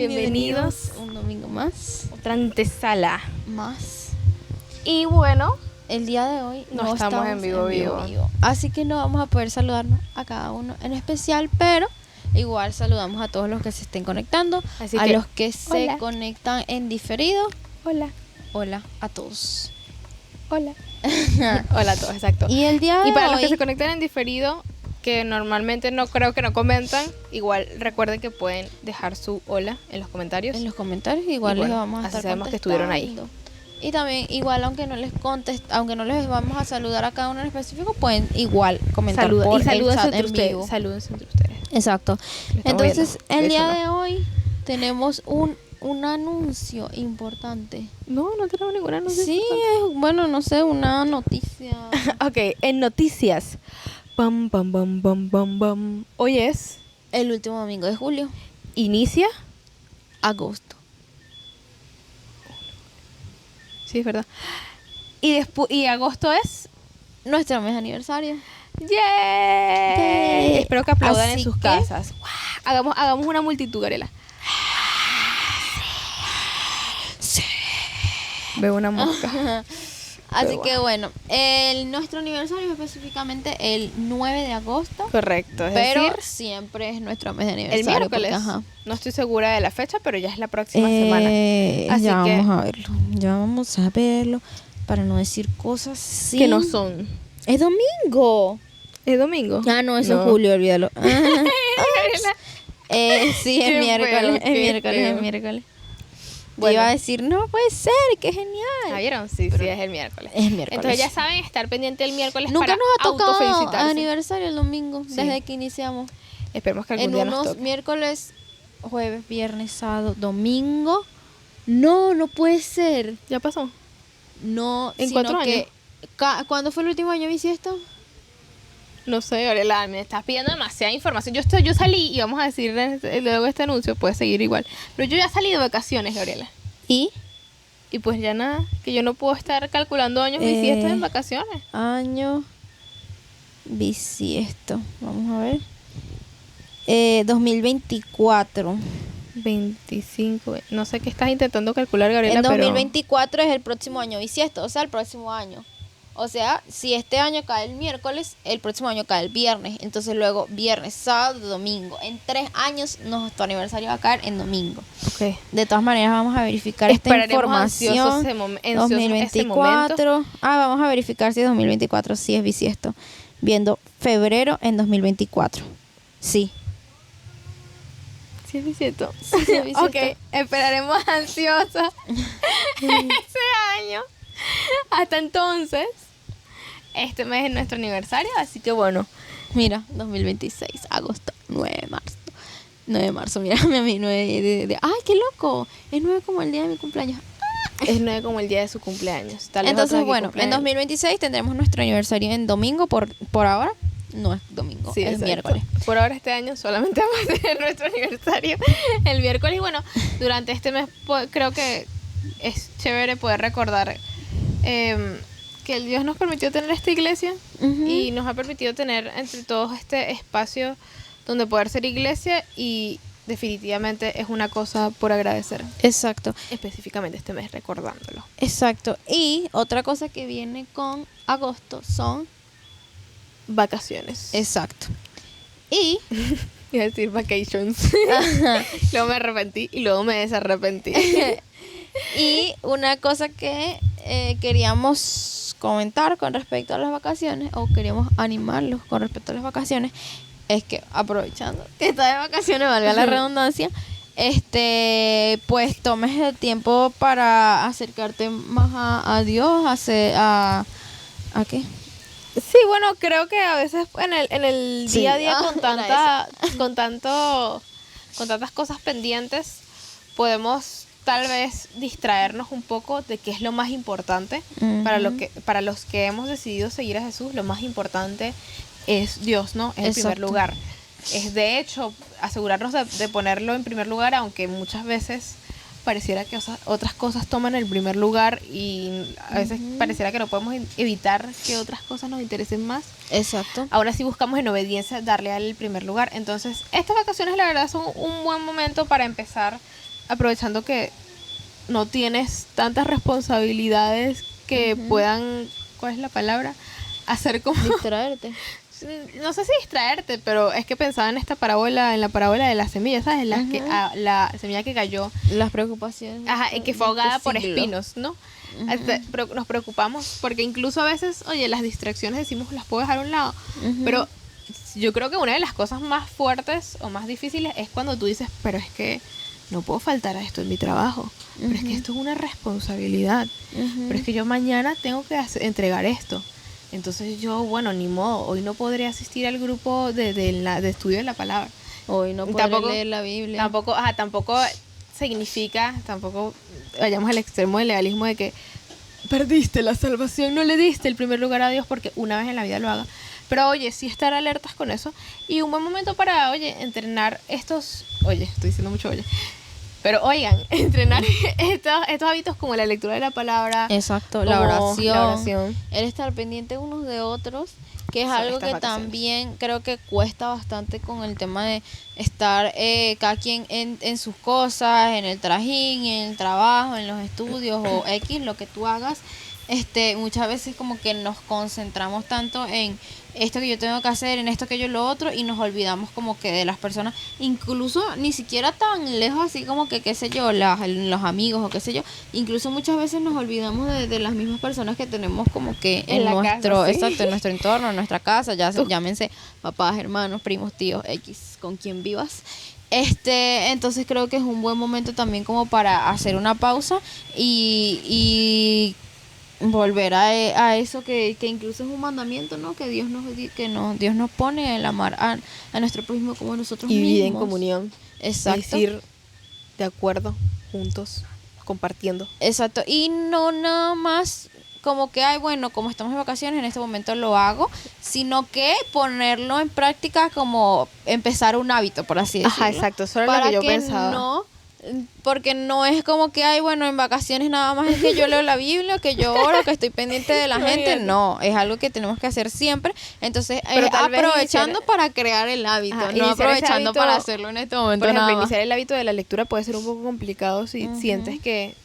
Bienvenidos un domingo más. otra antesala Más. y bueno, El día de hoy no estamos en vivo. Así que no vamos a poder saludarnos a cada uno en especial, pero igual saludamos a todos los que se estén conectando, Así a que, los que se hola. conectan en diferido. hola, Hola a todos. hola. Hola a todos, exacto. Y el día de Y para hoy, los que se conectan en diferido, que normalmente no creo que no comentan, igual recuerden que pueden dejar su hola en los comentarios. en los comentarios igual Y bueno, les vamos a así estar sabemos que estuvieron ahí. contestando. Y también igual aunque no les vamos a saludar a cada uno en específico, pueden igual comentar por y el salúdense chat entre en ustedes. vivo. Salúdense entre ustedes. Exacto. Lo estamos Entonces, viendo. el De día hecho, de hoy tenemos un anuncio importante. no tenemos ninguna noticia. Sí, bueno, no sé, una noticia. Ok, en noticias. Pam, pam, pam, pam, pam, pam. Hoy es, El último domingo de julio, inicia. agosto. Sí, es verdad. Y agosto es. Nuestro mes de aniversario. ¡Yay! Yay. Espero que aplaudan en Así sus que- casas. Hagamos una multitud, Gabriela. Sí. Veo una mosca. Así Pero que bueno, nuestro aniversario es específicamente el 9 de agosto. Correcto. Es Pero decir, siempre es nuestro mes de el aniversario. miércoles. porque, ajá. No estoy segura de la fecha, pero ya es la próxima semana. Así Ya que- vamos a verlo. Ya vamos a verlo. Para no decir cosas sí. Que no son. Es domingo. ¿Es domingo? Ah, no, eso es julio, olvídalo. Gabriela. Sí, es Qué miércoles, feo, qué feo. es miércoles. Bueno. Iba a decir, no puede ser, qué genial. ¿Ah, vieron? Sí, Pero sí, es el miércoles. es miércoles. Entonces ya saben, estar pendiente el miércoles Nunca para nos ha tocado autofelicitarse. aniversario el domingo, Sí. desde que iniciamos. Esperemos que algún En día nos unos toque. miércoles, jueves, viernes, sábado, domingo. No puede ser. ¿Ya pasó? No, ¿En sino 4 años? que ¿cuándo fue el último año bisiesto? No sé, Gabriela, me estás pidiendo demasiada información. Yo salí, y vamos a decir luego este anuncio, puede seguir igual. Pero yo ya salí de vacaciones, Gabriela. ¿Y? Y pues ya nada, que yo no puedo estar calculando años bisiestos en vacaciones. Año bisiesto. Vamos a ver. 2024. 25, no sé qué estás intentando calcular, Gabriela, En pero 2024 es el próximo año bisiesto, o sea, el próximo año. O sea, si este año cae el miércoles, el próximo año cae el viernes. Entonces luego viernes, sábado, domingo. En 3 años nuestro aniversario va a caer en domingo. ok. De todas maneras vamos a verificar esta Esperaremos información. ansiosos ese momento. 2024. Vamos a verificar si es 2024, sí es bisiesto. Viendo febrero en 2024. Sí. Sí, es bisiesto. Sí, es bisiesto. Ok, esperaremos ansiosos ese año. Hasta entonces, este mes es nuestro aniversario, así que bueno. Mira, 2026, agosto, 9 de marzo. 9 de marzo, mírame a mí, 9 ¡ay, qué loco! Es 9 como el día de mi cumpleaños. Es 9 como el día de su cumpleaños. Tal vez Entonces, otros aquí bueno, en cumplen- 2026 tendremos nuestro aniversario en domingo. Por ahora, no es domingo, Sí, es exacto. miércoles. Por ahora este año solamente vamos a tener nuestro aniversario el miércoles. Y bueno, durante este mes creo que es chévere poder recordar que el Dios nos permitió tener esta iglesia Ujú. y nos ha permitido tener entre todos este espacio donde poder ser iglesia, y definitivamente es una cosa por agradecer, Exacto, específicamente este mes recordándolo. exacto. Y otra cosa que viene con agosto son... Vacaciones. Exacto. Y... Iba a decir vacations. Luego me arrepentí y luego me desarrepentí. Y una cosa que queríamos comentar con respecto a las vacaciones, o queríamos animarlos con respecto a las vacaciones, es que aprovechando que está de vacaciones, valga la redundancia, pues tomes el tiempo para acercarte más a Dios, ¿a qué? Sí, bueno, creo que a veces en el Sí. día a día Era con tantas cosas pendientes, podemos tal vez distraernos un poco de qué es lo más importante. Para los que hemos decidido seguir a Jesús, lo más importante es Dios, ¿no? Es el primer Exacto. lugar. Es de hecho asegurarnos de ponerlo en primer lugar, aunque muchas veces pareciera que otras cosas toman el primer lugar, y a veces pareciera que no podemos evitar que otras cosas nos interesen más. Exacto. Ahora sí buscamos en obediencia darle al primer lugar. Entonces, estas vacaciones la verdad son un buen momento para empezar aprovechando que no tienes tantas responsabilidades que puedan, ¿cuál es la palabra? Hacer como... Distraerte. No sé si distraerte, pero es que pensaba en esta parábola, en la parábola de las semillas, ¿sabes? La semilla que cayó. Las preocupaciones. Ajá, y que fue ahogada por siglo. espinos, ¿no? Nos preocupamos porque incluso a veces, oye, las distracciones decimos las puedo dejar a un lado, pero yo creo que una de las cosas más fuertes o más difíciles es cuando tú dices, pero es que no puedo faltar a esto en mi trabajo, pero es que esto es una responsabilidad, pero es que yo mañana tengo que entregar esto. Entonces yo, bueno, ni modo, hoy no podré asistir al grupo de estudio de la palabra. Hoy no podré leer la Biblia. Tampoco significa, tampoco vayamos al extremo del legalismo de que perdiste la salvación, no le diste el primer lugar a Dios porque una vez en la vida lo haga. Pero oye, sí estar alertas con eso. Y un buen momento para, entrenar estos... Oye, estoy diciendo mucho oye. Pero oigan, entrenar estos hábitos como la lectura de la palabra. Exacto, la oración. El estar pendiente unos de otros, que es algo que también creo que cuesta bastante con el tema de estar cada quien en sus cosas, en el trajín, en el trabajo, en los estudios o X, lo que tú hagas. Muchas veces como que nos concentramos tanto en esto que yo tengo que hacer, en esto que yo lo otro, y nos olvidamos como que de las personas, incluso ni siquiera tan lejos así como que qué sé yo, los amigos o qué sé yo, incluso muchas veces nos olvidamos de las mismas personas que tenemos como que en nuestro casa, ¿sí? Exacto, en nuestro entorno, en nuestra casa, llámense papás, hermanos, primos, tíos, X, con quien vivas. Entonces creo que es un buen momento también como para hacer una pausa y volver a eso que incluso es un mandamiento, ¿no? Que Dios nos pone el amar a nuestro prójimo como nosotros mismos. Y vivir en comunión. Exacto. Decir de acuerdo, juntos, compartiendo. Exacto. Y no nada más como que, como estamos de vacaciones, en este momento lo hago, sino que ponerlo en práctica como empezar un hábito, por así decirlo. Ajá, exacto. Eso era lo que yo pensaba. Porque no es como que en vacaciones nada más es que yo leo la Biblia, que yo oro, que estoy pendiente de la gente. No, es algo que tenemos que hacer siempre. Entonces, aprovechando para crear el hábito, no aprovechando hábito, para hacerlo en este momento. Por ejemplo, iniciar el hábito de la lectura puede ser un poco complicado si sientes que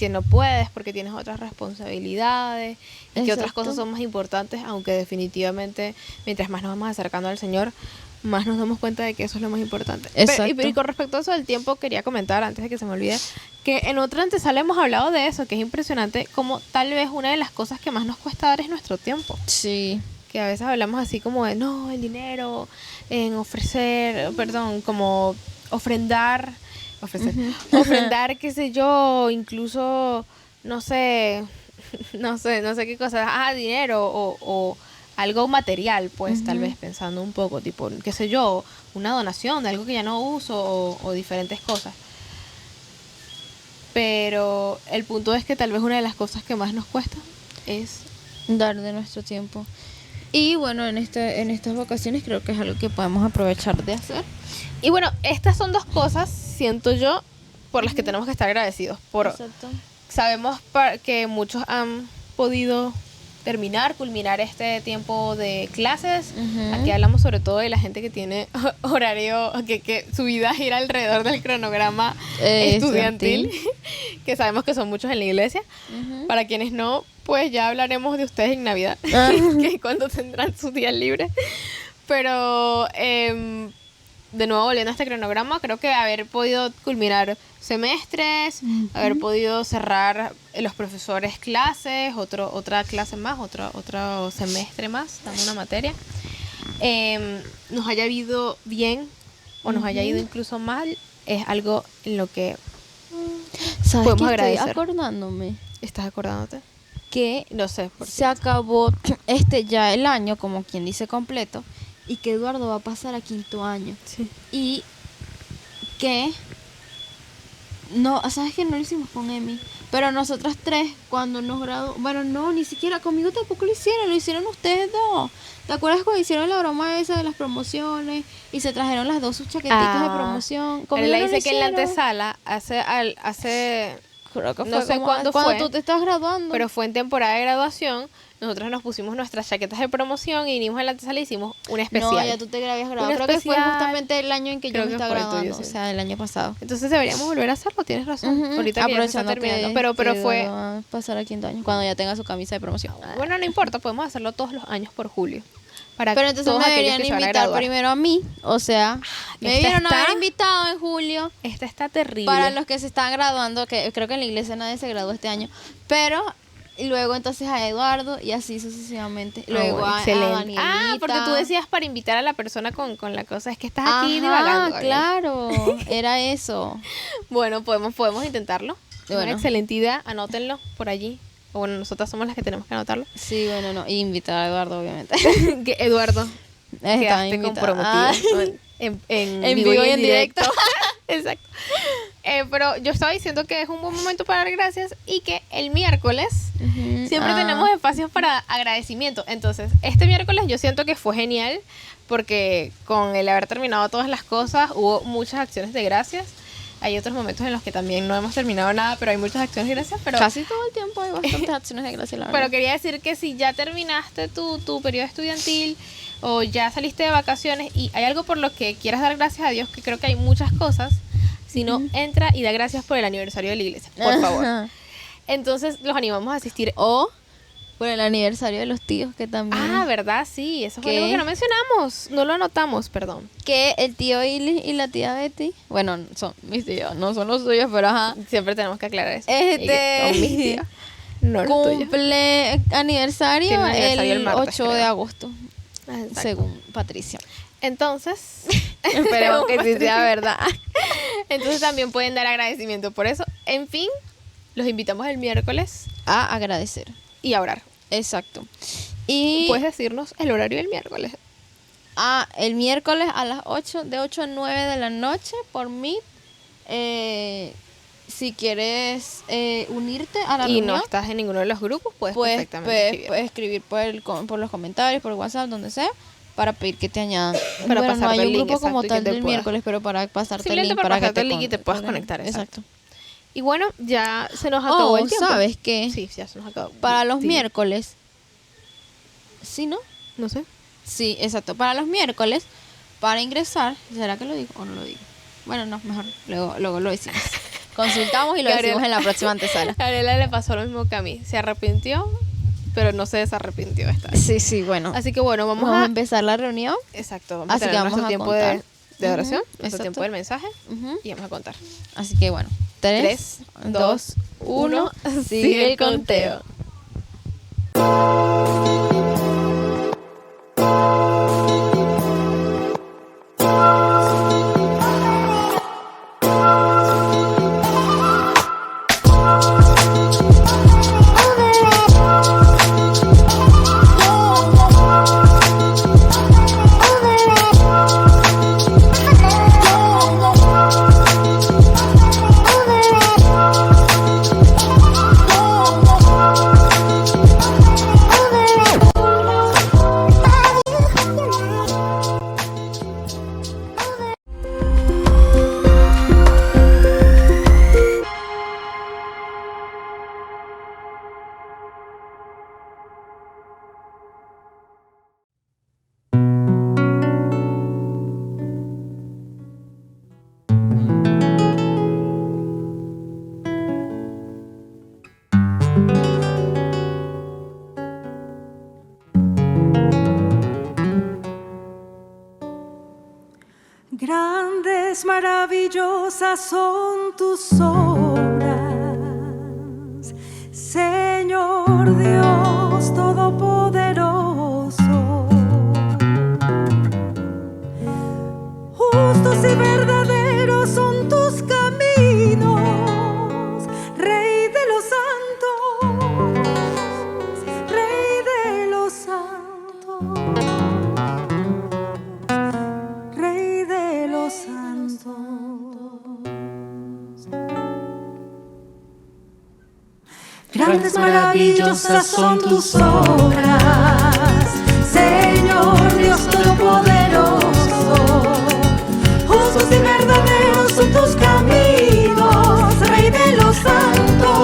no puedes porque tienes otras responsabilidades y que otras cosas son más importantes, aunque definitivamente mientras más nos vamos acercando al Señor, más nos damos cuenta de que eso es lo más importante. Y con respecto a eso del tiempo, quería comentar, antes de que se me olvide, que en otra antesala hemos hablado de eso, que es impresionante como tal vez una de las cosas que más nos cuesta dar es nuestro tiempo. Sí. Que a veces hablamos así como de, no, el dinero, en como ofrendar, qué sé yo, incluso, no sé qué cosa, dinero o algo material, pues tal vez pensando un poco, tipo, qué sé yo, una donación de algo que ya no uso o diferentes cosas. Pero el punto es que tal vez una de las cosas que más nos cuesta es dar de nuestro tiempo. Y bueno, en estas vacaciones creo que es algo que podemos aprovechar de hacer. Y bueno, estas son dos cosas, siento yo, por las que tenemos que estar agradecidos. Exacto. Sabemos que muchos han podido culminar este tiempo de clases. Aquí hablamos sobre todo de la gente que tiene horario, que su vida gira alrededor del cronograma estudiantil, que sabemos que son muchos en la iglesia. Para quienes no, pues ya hablaremos de ustedes en Navidad, que cuando tendrán sus días libres. Pero de nuevo, volviendo a este cronograma, creo que haber podido culminar semestres, haber podido cerrar los profesores clases, otra clase más, otro semestre más, dando una materia, nos haya ido bien o nos haya ido incluso mal, es algo en lo que podemos agradecer. Estoy acordándome. ¿Estás acordándote? Que no sé, se acabó ya el año, como quien dice, completo, y que Eduardo va a pasar a 5º año. Sí. Y que no, sabes que no lo hicimos con Emi, pero nosotras tres cuando nos graduamos, bueno, no, ni siquiera conmigo tampoco lo hicieron ustedes dos. ¿Te acuerdas cuando hicieron la broma esa de las promociones y se trajeron las dos sus chaquetitas de promoción? Pero le dice que en la antesala hace creo que fue no sé como cuándo cuando fue, tú te estás graduando. pero fue en temporada de graduación. Nosotros nos pusimos nuestras chaquetas de promoción y vinimos a la antesala y hicimos un especial. No, ya tú te habías graduado. Un Creo que fue especial. justamente el año en que yo Creo me que estaba fue el tuyo, graduando, sí. o sea, el año pasado. Entonces deberíamos volver a hacerlo, tienes razón. Ujú, Ahorita que ya se está aprovechando terminando. que Pero fue... va a pasar al quinto año, cuando ya tenga su camisa de promoción. Bueno, no importa, podemos hacerlo todos los años por julio. Para Pero entonces todos me aquellos deberían que se van a invitar graduar. primero a mí, o sea, me esta debieron está- haber invitado en julio. Esta está terrible. Para los que se están graduando, que creo que en la iglesia nadie se graduó este año, pero y luego entonces a Eduardo y así sucesivamente. Luego bueno, a excelente. Danielita. Porque tú decías para invitar a la persona con la cosa. Es que estás aquí Ajá, divagando. Gabriel. claro, era eso. Bueno, podemos intentarlo. Bueno. Una excelente idea. Anótenlo por allí. O bueno, nosotras somos las que tenemos que anotarlo. Sí, bueno, no, y invitar a Eduardo, obviamente. Que Eduardo, Está quedaste invitado. comprometido. Ah. En vivo y en directo. Exacto. Pero yo estaba diciendo que es un buen momento para dar gracias y que el miércoles Ujú, siempre tenemos espacios para agradecimiento. Entonces, este miércoles yo siento que fue genial porque con el haber terminado todas las cosas hubo muchas acciones de gracias. Hay otros momentos en los que también no hemos terminado nada, pero hay muchas acciones de gracias. Pero, Casi todo el tiempo hay bastantes acciones de gracia, la verdad. pero quería decir que si ya terminaste tu periodo estudiantil o ya saliste de vacaciones y hay algo por lo que quieras dar gracias a Dios, que creo que hay muchas cosas, si no, entra y da gracias por el aniversario de la iglesia, por favor. Ajá. Entonces los animamos a asistir. O por el aniversario de los tíos, que también. Ah, ¿verdad? Sí, eso fue ¿Qué? algo que no mencionamos, no lo anotamos, perdón. Que el tío Ili y la tía Betty, bueno, son mis tíos, no son los suyos, pero ajá. Siempre tenemos que aclarar eso. Este- Y que son mis tíos, no los tuyos. Cumple aniversario, Tiene aniversario el el martes, 8 de creo. agosto, Exacto. según Patricia. Entonces, Esperemos que sí sea verdad. Entonces también pueden dar agradecimiento por eso. En fin, los invitamos el miércoles A agradecer. y a orar. Exacto. Y Puedes decirnos el horario del miércoles. el miércoles a las 8, de 8 a 9 de la noche por Meet. Si quieres unirte a la Y reunión, no estás en ninguno de los grupos, puedes puedes, perfectamente puedes escribir. escribir por los comentarios, por WhatsApp, donde sea, para pedir que te añadan. Para Bueno, no pasarte hay el un link, grupo como exacto, y que tal te del puedas- miércoles, pero para pasarte el Simplemente link para para que pasarte el link y te puedas conectar, Exacto. Y bueno, ya se nos acabó Oh, el tiempo. ¿sabes qué? Sí, ya se nos acabó. Para los Sí. miércoles. ¿Sí, no? No sé. Sí, exacto. Para los miércoles, para ingresar, ¿será que lo digo o no lo digo? Bueno, no, mejor, luego lo decimos. Consultamos y lo Gabriela. decimos en la próxima antesala. A Gabriela le pasó lo mismo que a mí. Se arrepintió, pero no se desarrepintió esta vez. Sí, sí, bueno. Así que bueno, vamos Vamos a a... empezar la reunión. Exacto, vamos Así a que tener vamos nuestro a tiempo contar. de oración, Ujú, nuestro exacto. tiempo del mensaje Ujú. y vamos a contar. Así que bueno, 3, 3, 2, 1, 1, sigue el conteo. Grandes, maravillosas son tus obras, Señor Dios Todopoderoso. Justos y verdaderos son tus caminos, Rey de los santos, Rey de los santos. Rey de los santos. Grandes, maravillosas son tus obras, Señor Dios Todopoderoso. Justos y verdaderos son tus caminos, Rey de los santos.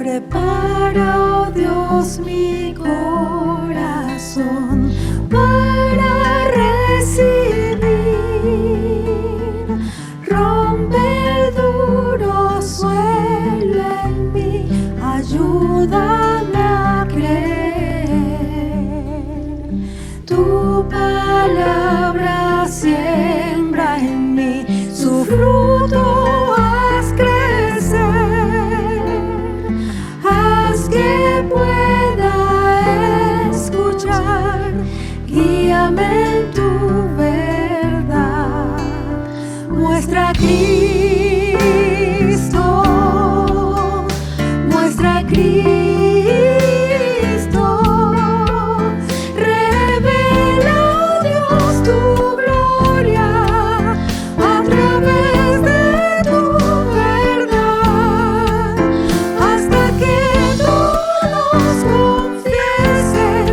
Prepara, oh Dios, mi corazón para recibir. Rompe el duro suelo en mí, ayúdame a creer. Tu palabra siembra en mí, su fruto haz crecer. Haz que pueda escuchar, guíame en tu verdad. Muestra a Cristo, muestra a Cristo. Revela, oh Dios, tu gloria a través de tu verdad, hasta que todos confiesen,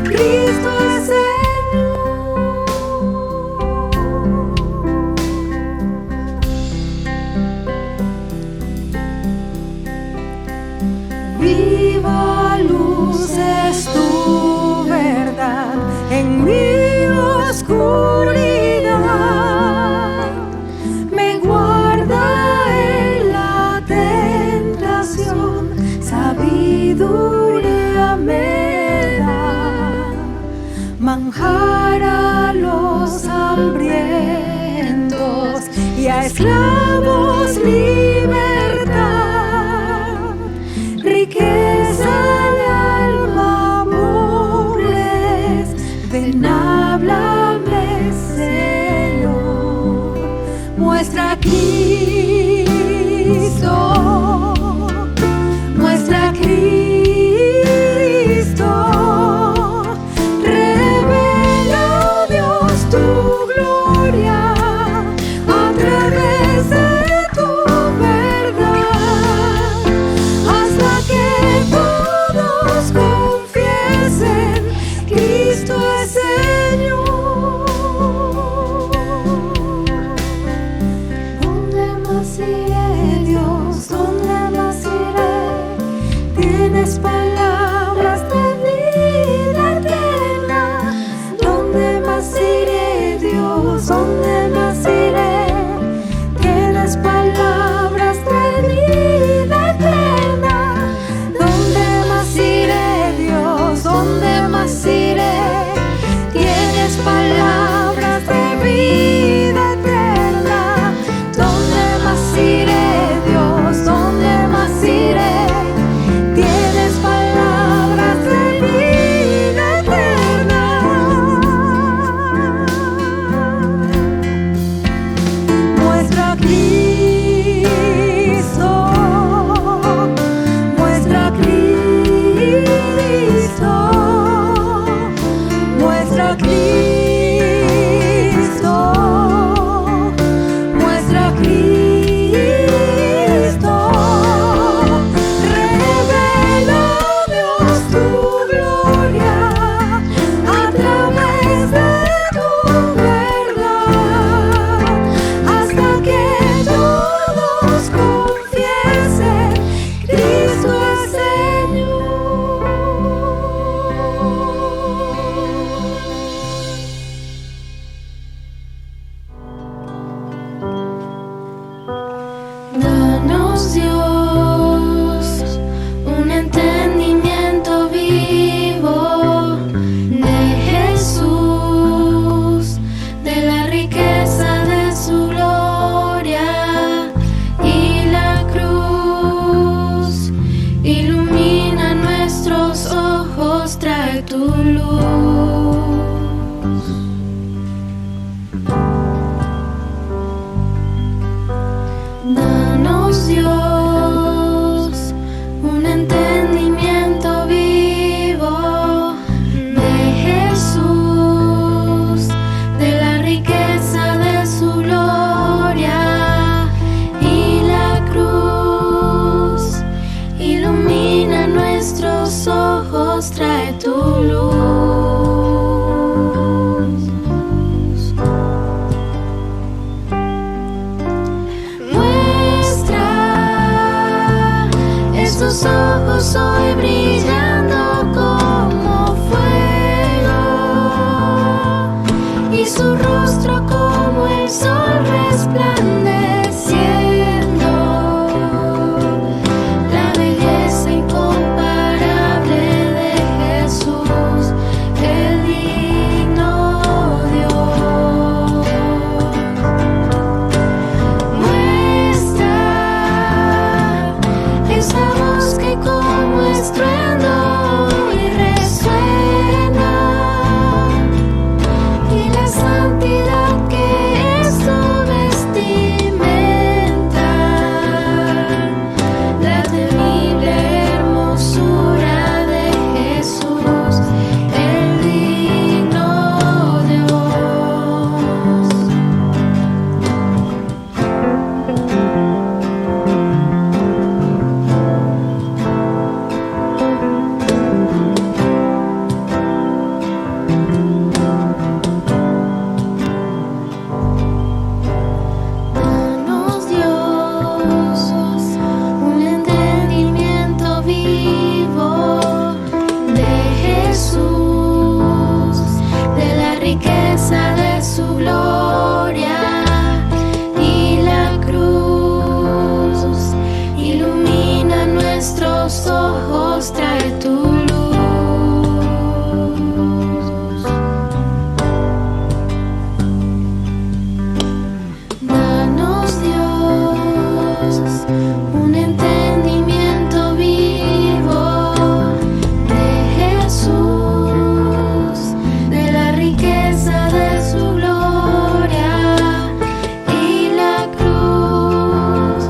Cristo es Señor. Viva luz es tu verdad en mi oscuridad. Me guarda en la tentación, sabiduría me da. Manjar a los hambrientos y a esclavos libertad. Riqueza de alma, pobres, ven, háblame, Señor. Muestra a Cristo, muestra a Cristo. Revela, oh Dios, tu gloria a través de tu verdad, hasta que todos confiesen, Cristo es Señor. ¿Dónde más iré, Dios? ¿Dónde más iré? Tienes palabras de vida eterna. ¿Dónde más iré, Dios? ¿Dónde más iré? Tienes palabras de vida eterna. ¿Dónde más iré, Dios? ¿Dónde más iré? Tienes palabras de vida eterna. ¿Dónde más iré, Dios? ¿Dónde más iré? Tienes palabras de vida eterna. Muestra a Cristo, muestra a Cristo, muestra a Cristo, muestra a Cristo. Revela, oh Dios, tu gloria a través de tu verdad, hasta que todos confiesen, Cristo es Señor. Danos, Dios, un entendimiento vivo de Jesús, de la riqueza de su gloria y la cruz. Ilumina nuestros ojos, trae tu luz. Danos, Dios, un entendimiento vivo de Jesús, de la riqueza de su gloria y la cruz. Ilumina nuestros ojos, trae tu luz. Muestra sus ojos hoy brillando como fuego y su rostro como el sol resplandeciendo. La belleza incomparable de Jesús, el digno Dios. Muestra esa voz que como estruendo y resuena, y la santidad que es su vestimenta, la temible hermosura de Jesús, el digno Dios. Danos Dios un entendimiento vivo de Jesús, de la riqueza de su gloria y la cruz. Ilumina nuestros ojos, trae tu luz. Danos Dios un entendimiento vivo de Jesús, de la riqueza de su gloria y la cruz.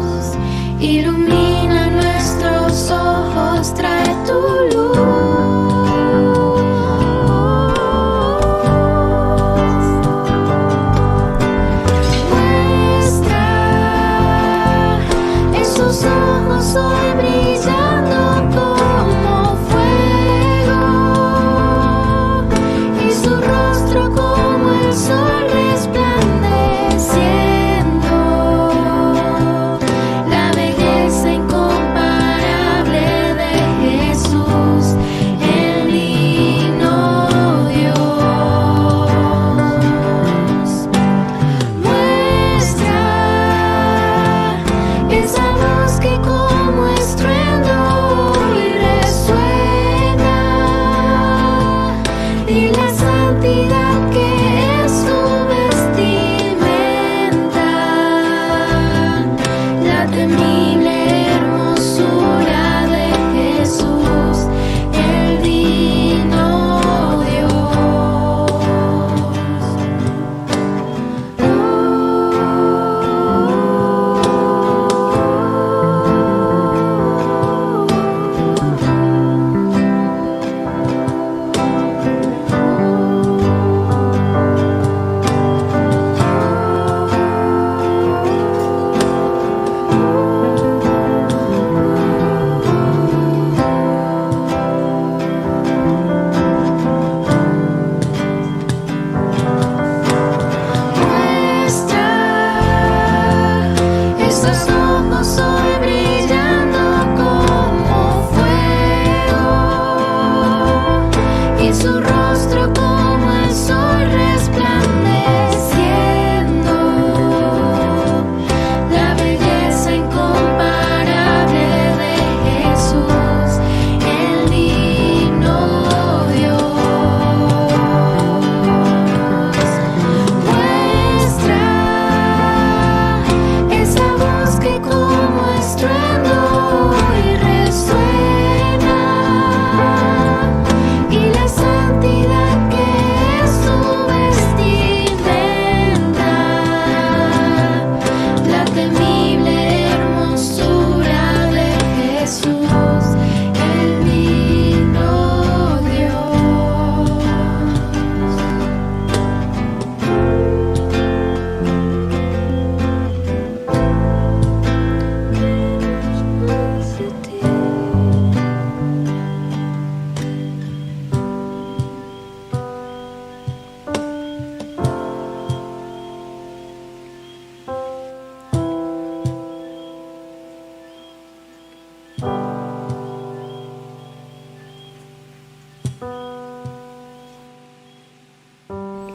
Ilumina nuestros ojos, trae tu luz.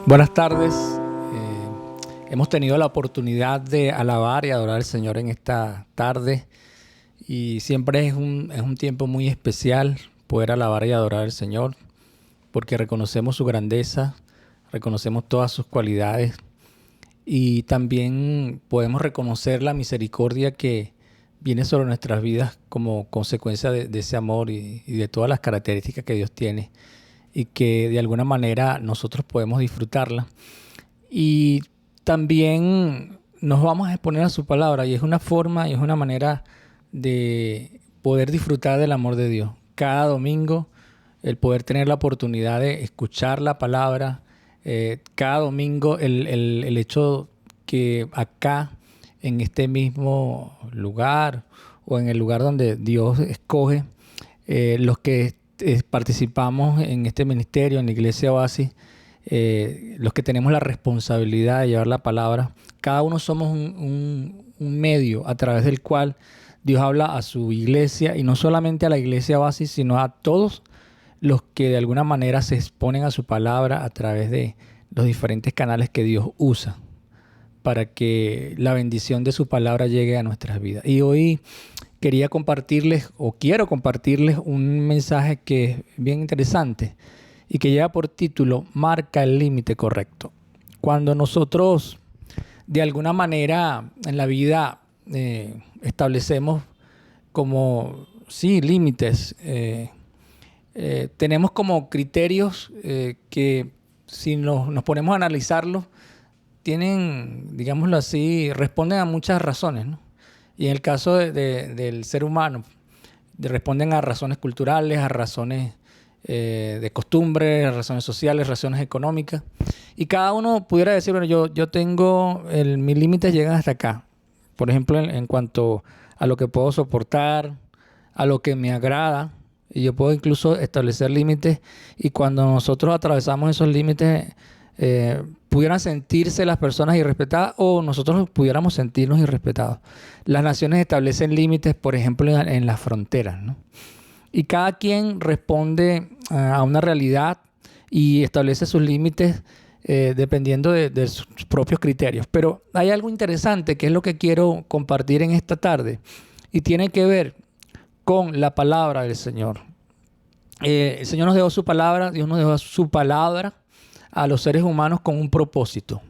Buenas tardes. Hemos tenido la oportunidad de alabar y adorar al Señor en esta tarde y siempre es un tiempo muy especial poder alabar y adorar al Señor porque reconocemos su grandeza, reconocemos todas sus cualidades y también podemos reconocer la misericordia que viene sobre nuestras vidas como consecuencia de ese amor y de todas las características que Dios tiene y que de alguna manera nosotros podemos disfrutarla. Y también nos vamos a exponer a su palabra y es una forma y es una manera de poder disfrutar del amor de Dios. Cada domingo el poder tener la oportunidad de escuchar la palabra, cada domingo el hecho que acá en este mismo lugar o en el lugar donde Dios escoge, los que participamos en este ministerio, en la Iglesia Oasis, los que tenemos la responsabilidad de llevar la palabra, cada uno somos un medio a través del cual Dios habla a su iglesia y no solamente a la Iglesia Oasis, sino a todos los que de alguna manera se exponen a su palabra a través de los diferentes canales que Dios usa para que la bendición de su palabra llegue a nuestras vidas. Y hoy quiero compartirles un mensaje que es bien interesante y que lleva por título Marca el límite correcto. Cuando nosotros de alguna manera en la vida establecemos como límites, tenemos como criterios que si nos ponemos a analizarlos tienen, digámoslo así, responden a muchas razones, ¿no? Y en el caso del ser humano, responden a razones culturales, a razones de costumbre, a razones sociales, razones económicas. Y cada uno pudiera decir, bueno, yo tengo, mis límites llegan hasta acá. Por ejemplo, en cuanto a lo que puedo soportar, a lo que me agrada. Y yo puedo incluso establecer límites. Y cuando nosotros atravesamos esos límites, pudieran sentirse las personas irrespetadas o nosotros pudiéramos sentirnos irrespetados. Las naciones establecen límites, por ejemplo, en las fronteras, ¿no? Y cada quien responde a una realidad y establece sus límites dependiendo de sus propios criterios. Pero hay algo interesante que es lo que quiero compartir en esta tarde y tiene que ver con la palabra del Señor. El Señor nos dejó su palabra, Dios nos dejó su palabra a los seres humanos con un propósito.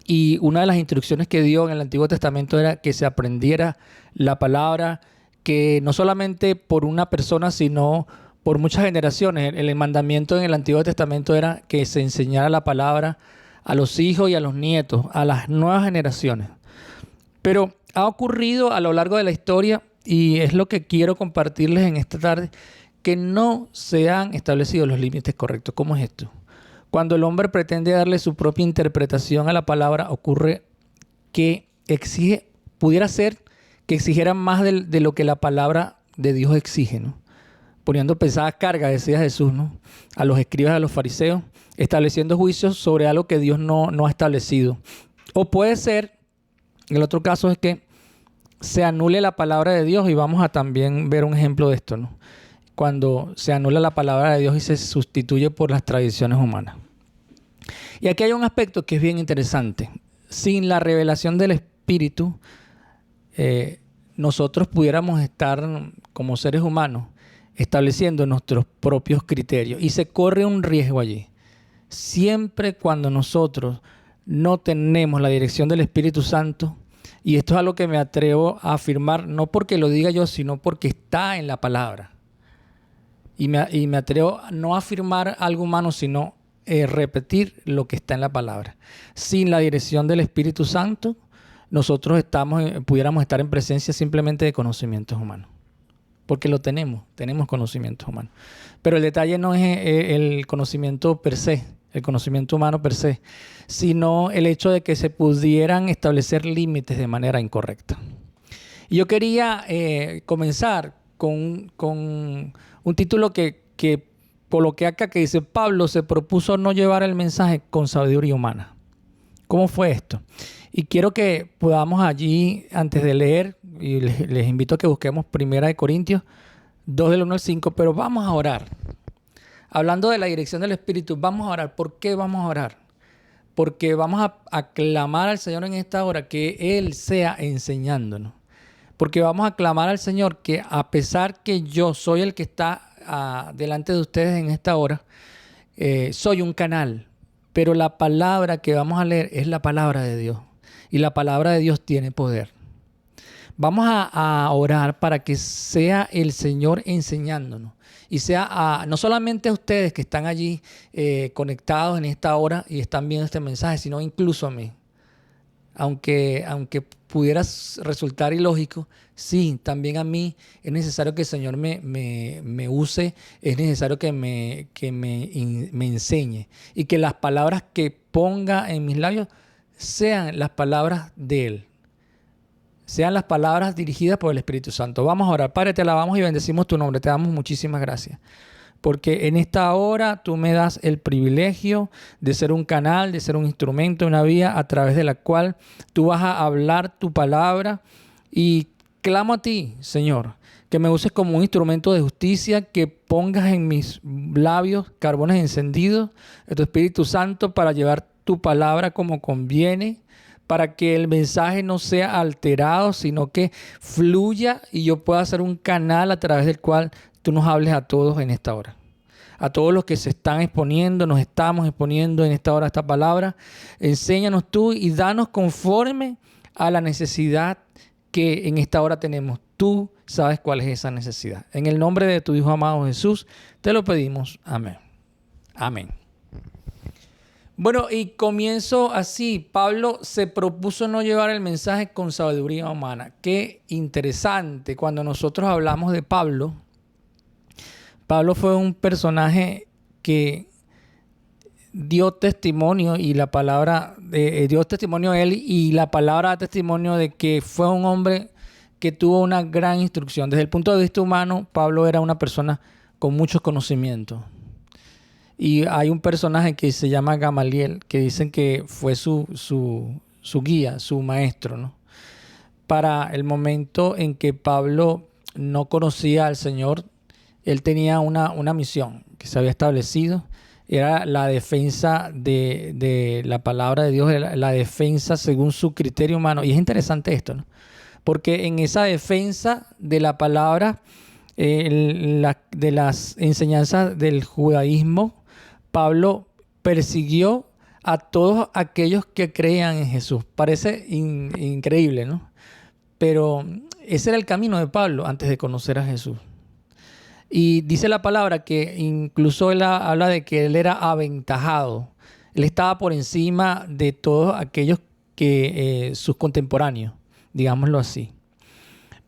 Y una de las instrucciones que dio en el Antiguo Testamento era que se aprendiera la palabra, que no solamente por una persona, sino por muchas generaciones. El mandamiento en el Antiguo Testamento era que se enseñara la palabra a los hijos y a los nietos, a las nuevas generaciones. Pero ha ocurrido a lo largo de la historia, y es lo que quiero compartirles en esta tarde, que no se han establecido los límites correctos. ¿Cómo es esto? Cuando el hombre pretende darle su propia interpretación a la palabra, ocurre que pudiera ser que exigieran más de lo que la palabra de Dios exige, ¿no? Poniendo pesadas cargas, decía Jesús, ¿no?, a los escribas y a los fariseos, estableciendo juicios sobre algo que Dios no ha establecido. O puede ser, el otro caso es que se anule la palabra de Dios, y vamos a también ver un ejemplo de esto, ¿no? Cuando se anula la palabra de Dios y se sustituye por las tradiciones humanas. Y aquí hay un aspecto que es bien interesante. Sin la revelación del Espíritu, nosotros pudiéramos estar como seres humanos estableciendo nuestros propios criterios. Y se corre un riesgo allí. Siempre cuando nosotros no tenemos la dirección del Espíritu Santo, y esto es algo que me atrevo a afirmar, no porque lo diga yo, sino porque está en la palabra. Y me atrevo a no afirmar algo humano, sino repetir lo que está en la palabra. Sin la dirección del Espíritu Santo, nosotros pudiéramos estar en presencia simplemente de conocimientos humanos. Porque tenemos conocimientos humanos. Pero el detalle no es el conocimiento per se, el conocimiento humano per se, sino el hecho de que se pudieran establecer límites de manera incorrecta. Y yo quería comenzar con un título que coloqué acá, que dice: Pablo se propuso no llevar el mensaje con sabiduría humana. ¿Cómo fue esto? Y quiero que podamos allí, antes de leer, y les invito a que busquemos 1 Corintios 2 del 1 al 5, pero vamos a orar hablando de la dirección del Espíritu, vamos a orar. ¿Por qué vamos a orar? Porque vamos a clamar al Señor en esta hora que Él sea enseñándonos. Porque vamos a clamar al Señor que a pesar que yo soy el que está delante de ustedes en esta hora, soy un canal, pero la palabra que vamos a leer es la palabra de Dios. Y la palabra de Dios tiene poder. Vamos a orar para que sea el Señor enseñándonos. Y sea no solamente a ustedes que están allí conectados en esta hora y están viendo este mensaje, sino incluso a mí. Aunque pudiera resultar ilógico, sí, también a mí es necesario que el Señor me use, es necesario que me enseñe y que las palabras que ponga en mis labios sean las palabras de Él. Sean las palabras dirigidas por el Espíritu Santo. Vamos a orar. Padre, te alabamos y bendecimos tu nombre. Te damos muchísimas gracias. Porque en esta hora tú me das el privilegio de ser un canal, de ser un instrumento, una vía a través de la cual tú vas a hablar tu palabra. Y clamo a ti, Señor, que me uses como un instrumento de justicia, que pongas en mis labios carbones encendidos de tu Espíritu Santo para llevar tu palabra como conviene, para que el mensaje no sea alterado, sino que fluya y yo pueda ser un canal a través del cual tú nos hables a todos en esta hora. A todos los que se están exponiendo, nos estamos exponiendo en esta hora esta palabra. Enséñanos tú y danos conforme a la necesidad que en esta hora tenemos. Tú sabes cuál es esa necesidad. En el nombre de tu Hijo amado Jesús, te lo pedimos. Amén. Amén. Bueno, y comienzo así. Pablo se propuso no llevar el mensaje con sabiduría humana. Qué interesante. Cuando nosotros hablamos de Pablo, Pablo fue un personaje que dio testimonio y la palabra dio testimonio a él y la palabra da testimonio de que fue un hombre que tuvo una gran instrucción. Desde el punto de vista humano, Pablo era una persona con muchos conocimientos. Y hay un personaje que se llama Gamaliel, que dicen que fue su guía, su maestro, ¿no? Para el momento en que Pablo no conocía al Señor, él tenía una misión que se había establecido. Era la defensa de la palabra de Dios, la defensa según su criterio humano. Y es interesante esto, ¿no? Porque en esa defensa de la palabra, de las enseñanzas del judaísmo, Pablo persiguió a todos aquellos que creían en Jesús. Parece increíble, ¿no? Pero ese era el camino de Pablo antes de conocer a Jesús. Y dice la palabra que incluso él habla de que él era aventajado. Él estaba por encima de todos aquellos que sus contemporáneos, digámoslo así.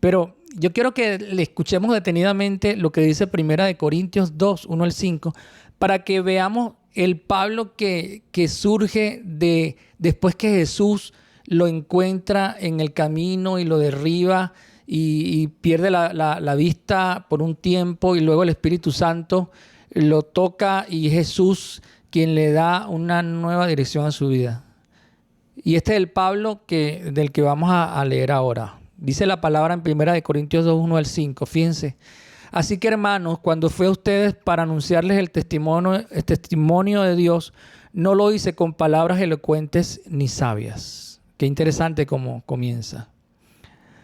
Pero yo quiero que le escuchemos detenidamente lo que dice 1 Corintios 2, 1 al 5, para que veamos el Pablo que surge después que Jesús lo encuentra en el camino y lo derriba y pierde la vista por un tiempo y luego el Espíritu Santo lo toca y es Jesús quien le da una nueva dirección a su vida. Y este es el Pablo del que vamos a leer ahora. Dice la palabra en 1 Corintios 2, 1 al 5. Fíjense. Así que, hermanos, cuando fui a ustedes para anunciarles el testimonio de Dios, no lo hice con palabras elocuentes ni sabias. Qué interesante cómo comienza.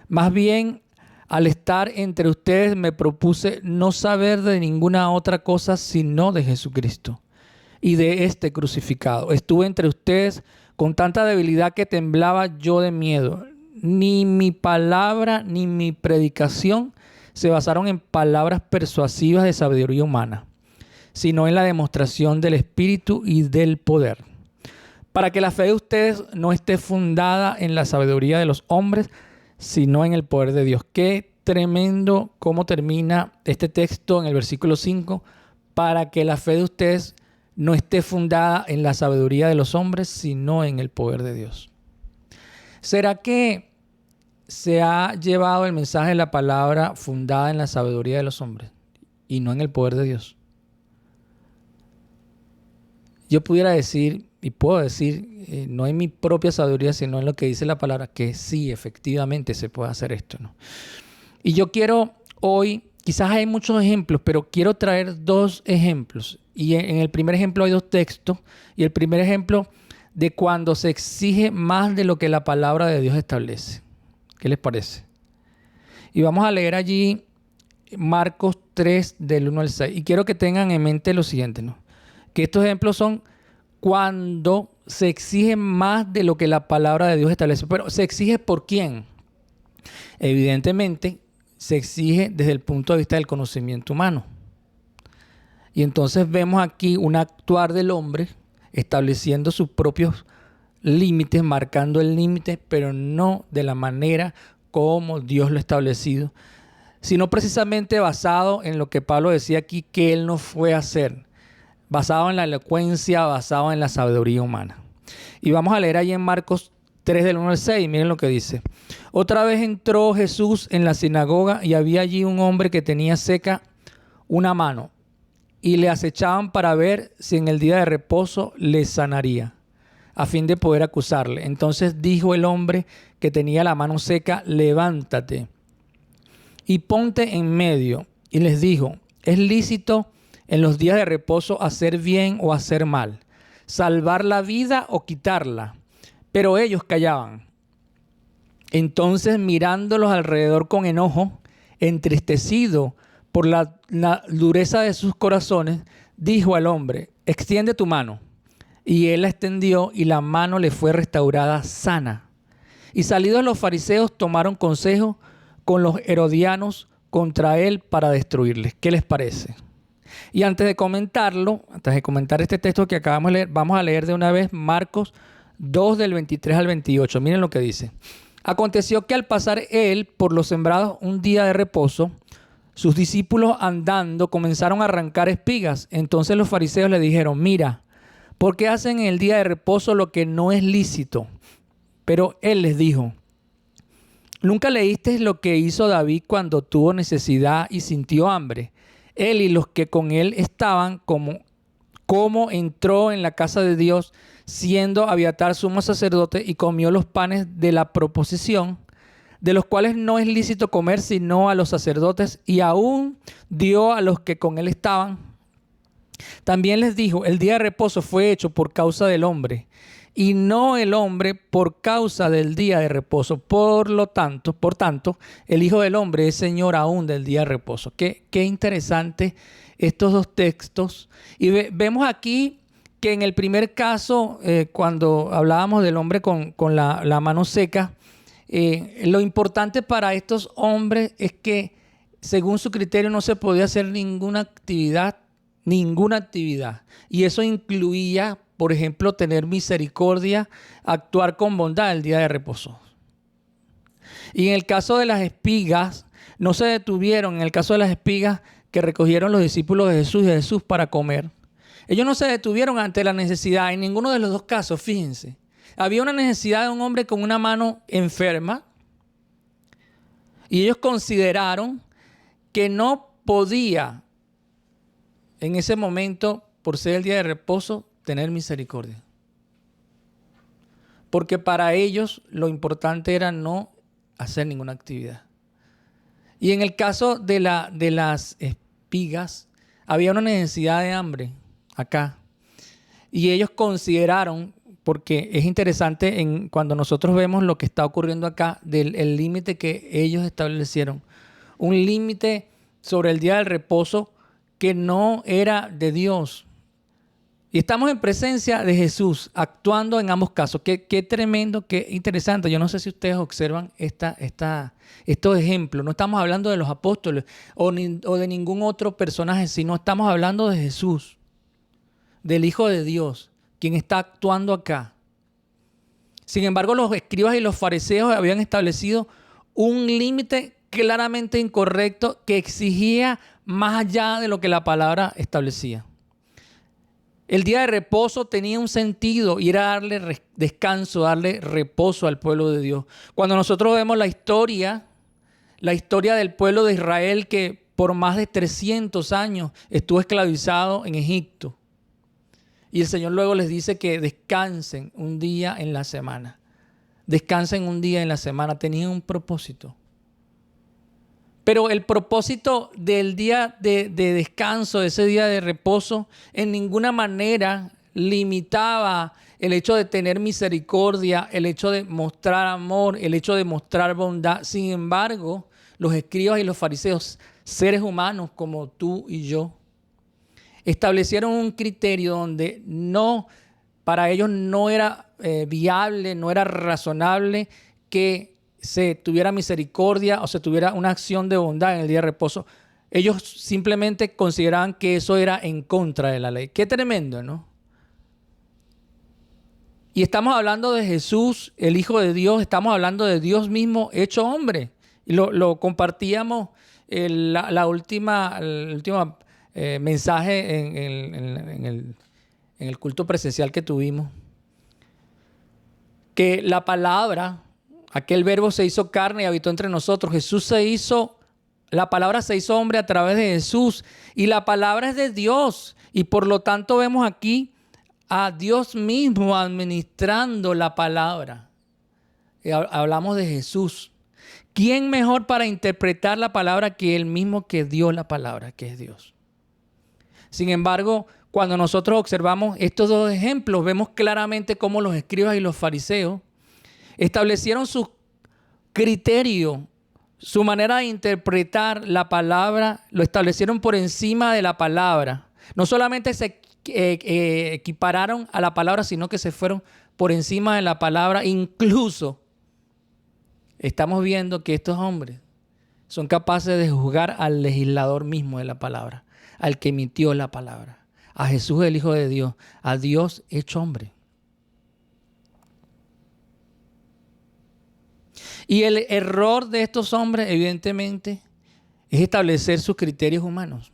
Más bien, al estar entre ustedes, me propuse no saber de ninguna otra cosa sino de Jesucristo y de este crucificado. Estuve entre ustedes con tanta debilidad que temblaba yo de miedo. Ni mi palabra ni mi predicación se basaron en palabras persuasivas de sabiduría humana, sino en la demostración del Espíritu y del poder, para que la fe de ustedes no esté fundada en la sabiduría de los hombres, sino en el poder de Dios. Qué tremendo cómo termina este texto en el versículo 5, para que la fe de ustedes no esté fundada en la sabiduría de los hombres, sino en el poder de Dios. ¿Será que se ha llevado el mensaje de la palabra fundada en la sabiduría de los hombres y no en el poder de Dios? Yo pudiera decir, y puedo decir, no en mi propia sabiduría, sino en lo que dice la palabra, que sí, efectivamente se puede hacer esto, ¿no? Y yo quiero hoy quizás hay muchos ejemplos, pero quiero traer 2 ejemplos. Y en el primer ejemplo hay 2 textos. Y el primer ejemplo de cuando se exige más de lo que la palabra de Dios establece. ¿Qué les parece? Y vamos a leer allí Marcos 3 del 1 al 6. Y quiero que tengan en mente lo siguiente, ¿no? Que estos ejemplos son cuando se exige más de lo que la palabra de Dios establece. Pero ¿se exige por quién? Evidentemente, se exige desde el punto de vista del conocimiento humano. Y entonces vemos aquí un actuar del hombre estableciendo sus propios límites, marcando el límite, pero no de la manera como Dios lo ha establecido, sino precisamente basado en lo que Pablo decía aquí que él no fue a hacer, basado en la elocuencia, basado en la sabiduría humana. Y vamos a leer ahí en Marcos 3 del 1 al 6, miren lo que dice. Otra vez entró Jesús en la sinagoga y había allí un hombre que tenía seca una mano y le acechaban para ver si en el día de reposo le sanaría, a fin de poder acusarle. Entonces dijo el hombre que tenía la mano seca, levántate y ponte en medio. Y les dijo, ¿es lícito en los días de reposo hacer bien o hacer mal, salvar la vida o quitarla? Pero ellos callaban. Entonces, mirándolos alrededor con enojo, entristecido por la dureza de sus corazones, dijo al hombre, extiende tu mano. Y él la extendió y la mano le fue restaurada sana. Y salidos los fariseos tomaron consejo con los herodianos contra él para destruirles. ¿Qué les parece? Y antes de comentar este texto que acabamos de leer, vamos a leer de una vez Marcos 2 del 23 al 28. Miren lo que dice. Aconteció que al pasar él por los sembrados un día de reposo, sus discípulos andando comenzaron a arrancar espigas. Entonces los fariseos le dijeron, mira, ¿por qué hacen en el día de reposo lo que no es lícito? Pero él les dijo, ¿nunca leíste lo que hizo David cuando tuvo necesidad y sintió hambre? Él y los que con él estaban, como entró en la casa de Dios, siendo Abiatar sumo sacerdote, y comió los panes de la proposición, de los cuales no es lícito comer sino a los sacerdotes, y aún dio a los que con él estaban. También les dijo, el día de reposo fue hecho por causa del hombre, y no el hombre por causa del día de reposo. Por tanto, el Hijo del Hombre es Señor aún del día de reposo. Qué interesante estos 2 textos. Y vemos aquí que en el primer caso, cuando hablábamos del hombre con la mano seca, lo importante para estos hombres es que según su criterio no se podía hacer ninguna actividad. Y eso incluía, por ejemplo, tener misericordia, actuar con bondad el día de reposo. Y en el caso de las espigas, no se detuvieron, en el caso de las espigas que recogieron los discípulos de Jesús para comer. Ellos no se detuvieron ante la necesidad en ninguno de los 2 casos, fíjense. Había una necesidad de un hombre con una mano enferma y ellos consideraron que no podía en ese momento, por ser el día de reposo, tener misericordia. Porque para ellos lo importante era no hacer ninguna actividad. Y en el caso de las espigas, había una necesidad de hambre acá. Y ellos consideraron, porque es interesante cuando nosotros vemos lo que está ocurriendo acá, del límite que ellos establecieron. Un límite sobre el día del reposo que no era de Dios. Y estamos en presencia de Jesús, actuando en ambos casos. Qué tremendo, qué interesante. Yo no sé si ustedes observan estos ejemplos. No estamos hablando de los apóstoles o de ningún otro personaje, sino estamos hablando de Jesús, del Hijo de Dios, quien está actuando acá. Sin embargo, los escribas y los fariseos habían establecido un límite claramente incorrecto que exigía más allá de lo que la palabra establecía. El día de reposo tenía un sentido y era darle descanso, darle reposo al pueblo de Dios. Cuando nosotros vemos la historia del pueblo de Israel que por más de 300 años estuvo esclavizado en Egipto. Y el Señor luego les dice que descansen un día en la semana. Descansen un día en la semana. Tenían un propósito. Pero el propósito del día de descanso, de ese día de reposo, en ninguna manera limitaba el hecho de tener misericordia, el hecho de mostrar amor, el hecho de mostrar bondad. Sin embargo, los escribas y los fariseos, seres humanos como tú y yo, establecieron un criterio donde para ellos no era viable, no era razonable que se tuviera misericordia o se tuviera una acción de bondad en el día de reposo. Ellos simplemente consideraban que eso era en contra de la ley. Qué tremendo, ¿no? Y estamos hablando de Jesús, el Hijo de Dios, estamos hablando de Dios mismo hecho hombre. Y lo compartíamos el último mensaje en el culto presencial que tuvimos. Que la palabra, aquel verbo se hizo carne y habitó entre nosotros. La palabra se hizo hombre a través de Jesús. Y la palabra es de Dios. Y por lo tanto vemos aquí a Dios mismo administrando la palabra. Hablamos de Jesús. ¿Quién mejor para interpretar la palabra que Él mismo que dio la palabra, que es Dios? Sin embargo, cuando nosotros observamos estos dos ejemplos, vemos claramente cómo los escribas y los fariseos establecieron su criterio, su manera de interpretar la palabra, lo establecieron por encima de la palabra. No solamente se equipararon a la palabra, sino que se fueron por encima de la palabra. Incluso estamos viendo que estos hombres son capaces de juzgar al legislador mismo de la palabra, al que emitió la palabra, a Jesús el Hijo de Dios, a Dios hecho hombre. Y el error de estos hombres, evidentemente, es establecer sus criterios humanos.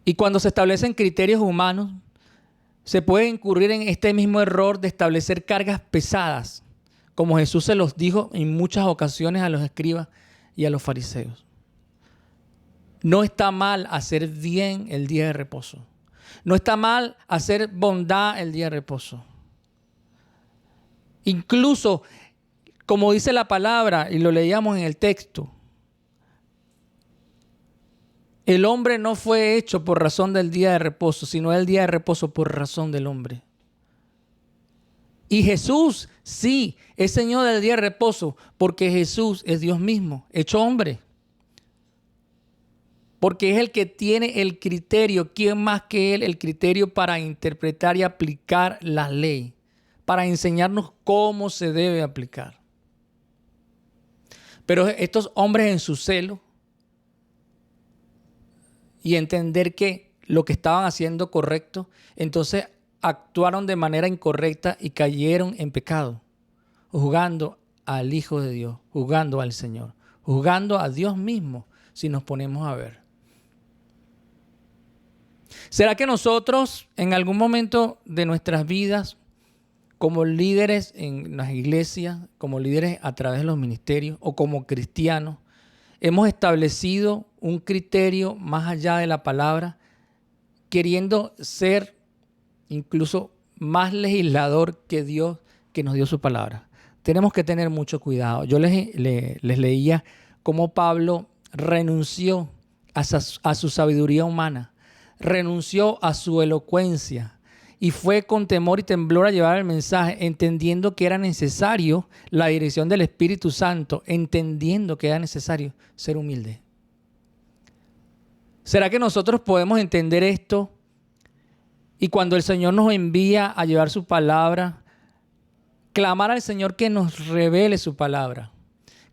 Y cuando se establecen criterios humanos, se puede incurrir en este mismo error de establecer cargas pesadas, como Jesús se los dijo en muchas ocasiones a los escribas y a los fariseos. No está mal hacer bien el día de reposo. No está mal hacer bondad el día de reposo. Incluso, como dice la palabra, y lo leíamos en el texto, el hombre no fue hecho por razón del día de reposo, sino el día de reposo por razón del hombre. Y Jesús, sí, es Señor del día de reposo, porque Jesús es Dios mismo, hecho hombre. Porque es el que tiene el criterio, ¿quién más que Él? El criterio para interpretar y aplicar la ley, para enseñarnos cómo se debe aplicar. Pero estos hombres en su celo y entender que lo que estaban haciendo correcto, entonces actuaron de manera incorrecta y cayeron en pecado, juzgando al Hijo de Dios, juzgando al Señor, juzgando a Dios mismo, si nos ponemos a ver. ¿Será que nosotros en algún momento de nuestras vidas, como líderes en las iglesias, como líderes a través de los ministerios o como cristianos, hemos establecido un criterio más allá de la palabra, queriendo ser incluso más legislador que Dios que nos dio su palabra? Tenemos que tener mucho cuidado. Yo les leía cómo Pablo renunció a su sabiduría humana, renunció a su elocuencia y fue con temor y temblor a llevar el mensaje, entendiendo que era necesario la dirección del Espíritu Santo, entendiendo que era necesario ser humilde. ¿Será que nosotros podemos entender esto? Y cuando el Señor nos envía a llevar su palabra, clamar al Señor que nos revele su palabra.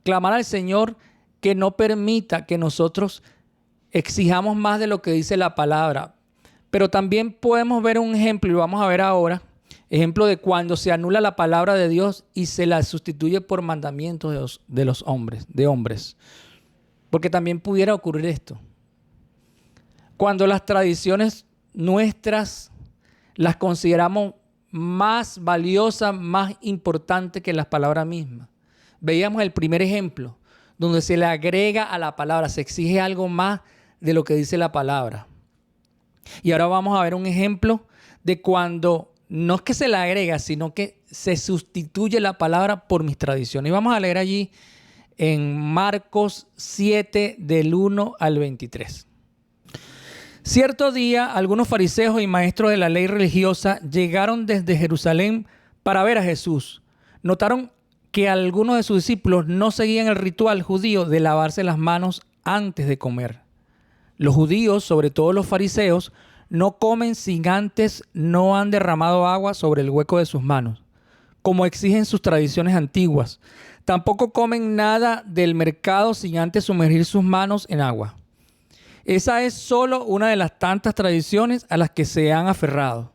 Clamar al Señor que no permita que nosotros exijamos más de lo que dice la palabra. Pero también podemos ver un ejemplo, y lo vamos a ver ahora, ejemplo de cuando se anula la palabra de Dios y se la sustituye por mandamientos de los hombres. Porque también pudiera ocurrir esto. Cuando las tradiciones nuestras las consideramos más valiosas, más importantes que las palabras mismas. Veíamos el primer ejemplo, donde se le agrega a la palabra, se exige algo más de lo que dice la palabra. Y ahora vamos a ver un ejemplo de cuando no es que se le agrega, sino que se sustituye la palabra por mis tradiciones. Y vamos a leer allí en Marcos 7 del 1 al 23. Cierto día, algunos fariseos y maestros de la ley religiosa llegaron desde Jerusalén para ver a Jesús. Notaron que algunos de sus discípulos no seguían el ritual judío de lavarse las manos antes de comer. Los judíos, sobre todo los fariseos, no comen sin antes no han derramado agua sobre el hueco de sus manos, como exigen sus tradiciones antiguas. Tampoco comen nada del mercado sin antes sumergir sus manos en agua. Esa es solo una de las tantas tradiciones a las que se han aferrado,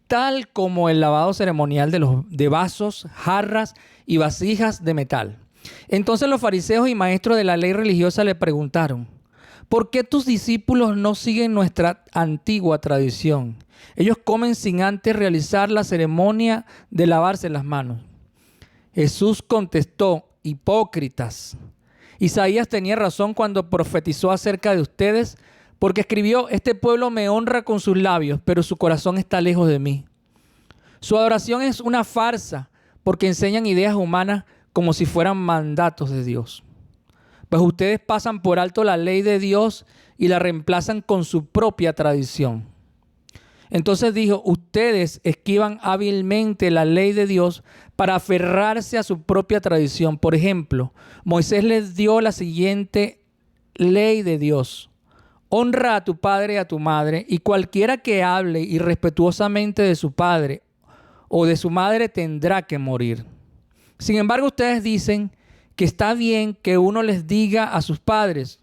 tal como el lavado ceremonial de vasos, jarras y vasijas de metal. Entonces los fariseos y maestros de la ley religiosa le preguntaron: ¿por qué tus discípulos no siguen nuestra antigua tradición? Ellos comen sin antes realizar la ceremonia de lavarse las manos. Jesús contestó: hipócritas. Isaías tenía razón cuando profetizó acerca de ustedes, porque escribió: este pueblo me honra con sus labios, pero su corazón está lejos de mí. Su adoración es una farsa, porque enseñan ideas humanas como si fueran mandatos de Dios. Pues ustedes pasan por alto la ley de Dios y la reemplazan con su propia tradición. Entonces dijo: ustedes esquivan hábilmente la ley de Dios para aferrarse a su propia tradición. Por ejemplo, Moisés les dio la siguiente ley de Dios: honra a tu padre y a tu madre, y cualquiera que hable irrespetuosamente de su padre o de su madre tendrá que morir. Sin embargo, ustedes dicen que está bien que uno les diga a sus padres: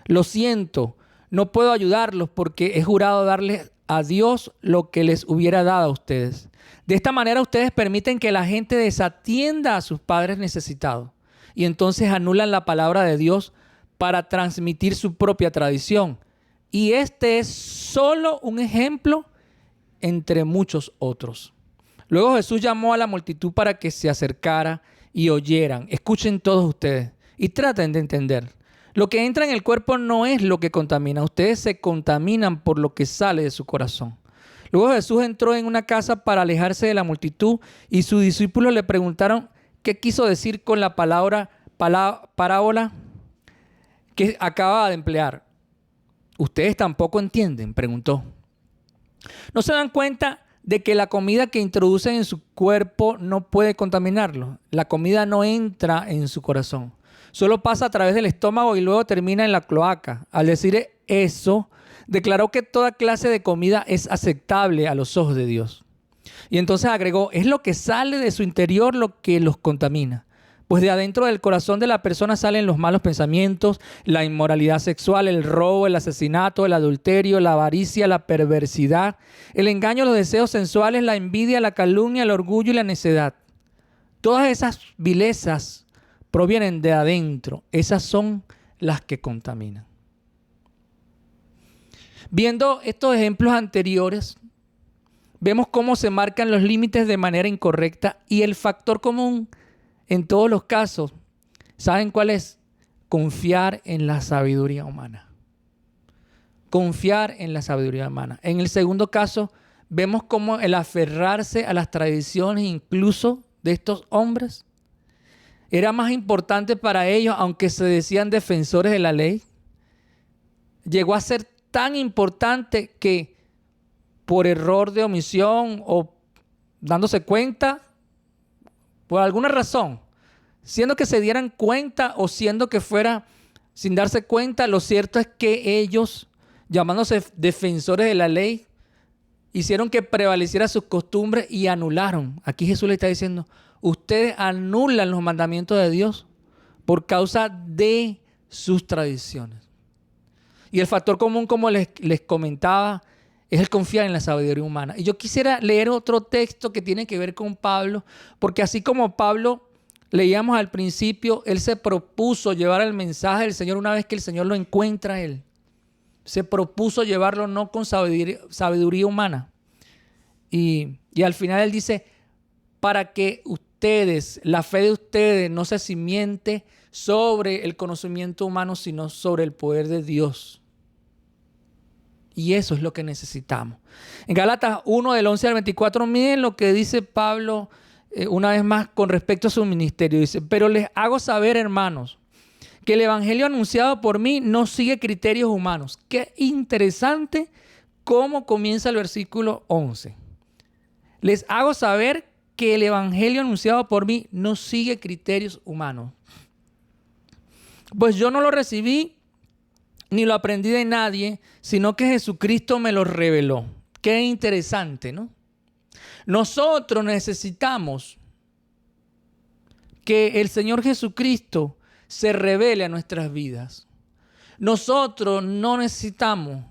lo siento, no puedo ayudarlos porque he jurado darles a Dios lo que les hubiera dado a ustedes. De esta manera ustedes permiten que la gente desatienda a sus padres necesitados y entonces anulan la palabra de Dios para transmitir su propia tradición. Y este es solo un ejemplo entre muchos otros. Luego Jesús llamó a la multitud para que se acercara y oyeran. Escuchen todos ustedes y traten de entender. Lo que entra en el cuerpo no es lo que contamina. Ustedes se contaminan por lo que sale de su corazón. Luego Jesús entró en una casa para alejarse de la multitud y sus discípulos le preguntaron qué quiso decir con la parábola que acababa de emplear. ¿Ustedes tampoco entienden?, preguntó. ¿No se dan cuenta de que la comida que introducen en su cuerpo no puede contaminarlo? La comida no entra en su corazón. Solo pasa a través del estómago y luego termina en la cloaca. Al decir eso, declaró que toda clase de comida es aceptable a los ojos de Dios. Y entonces agregó: es lo que sale de su interior lo que los contamina. Pues de adentro del corazón de la persona salen los malos pensamientos, la inmoralidad sexual, el robo, el asesinato, el adulterio, la avaricia, la perversidad, el engaño, los deseos sensuales, la envidia, la calumnia, el orgullo y la necedad. Todas esas vilezas provienen de adentro. Esas son las que contaminan. Viendo estos ejemplos anteriores, vemos cómo se marcan los límites de manera incorrecta y el factor común en todos los casos, ¿saben cuál es? Confiar en la sabiduría humana. Confiar en la sabiduría humana. En el segundo caso, vemos cómo el aferrarse a las tradiciones incluso de estos hombres era más importante para ellos, aunque se decían defensores de la ley. Llegó a ser tan importante que por error de omisión o dándose cuenta, por alguna razón, siendo que se dieran cuenta o siendo que fuera sin darse cuenta, lo cierto es que ellos, llamándose defensores de la ley, hicieron que prevaleciera sus costumbres y anularon. Aquí Jesús le está diciendo: ustedes anulan los mandamientos de Dios por causa de sus tradiciones. Y el factor común, como les comentaba, es el confiar en la sabiduría humana. Y yo quisiera leer otro texto que tiene que ver con Pablo, porque así como Pablo leíamos al principio, él se propuso llevar el mensaje del Señor una vez que el Señor lo encuentra a él. Se propuso llevarlo no con sabiduría humana. Y al final él dice: para que ustedes, la fe de ustedes no se cimiente sobre el conocimiento humano, sino sobre el poder de Dios. Y eso es lo que necesitamos. En Gálatas 1, del 11 al 24, miren lo que dice Pablo una vez más con respecto a su ministerio. Dice: pero les hago saber, hermanos, que el evangelio anunciado por mí no sigue criterios humanos. Qué interesante cómo comienza el versículo 11. Les hago saber que el evangelio anunciado por mí no sigue criterios humanos. Pues yo no lo recibí ni lo aprendí de nadie, sino que Jesucristo me lo reveló. Qué interesante, ¿no? Nosotros necesitamos que el Señor Jesucristo se revele a nuestras vidas. Nosotros no necesitamos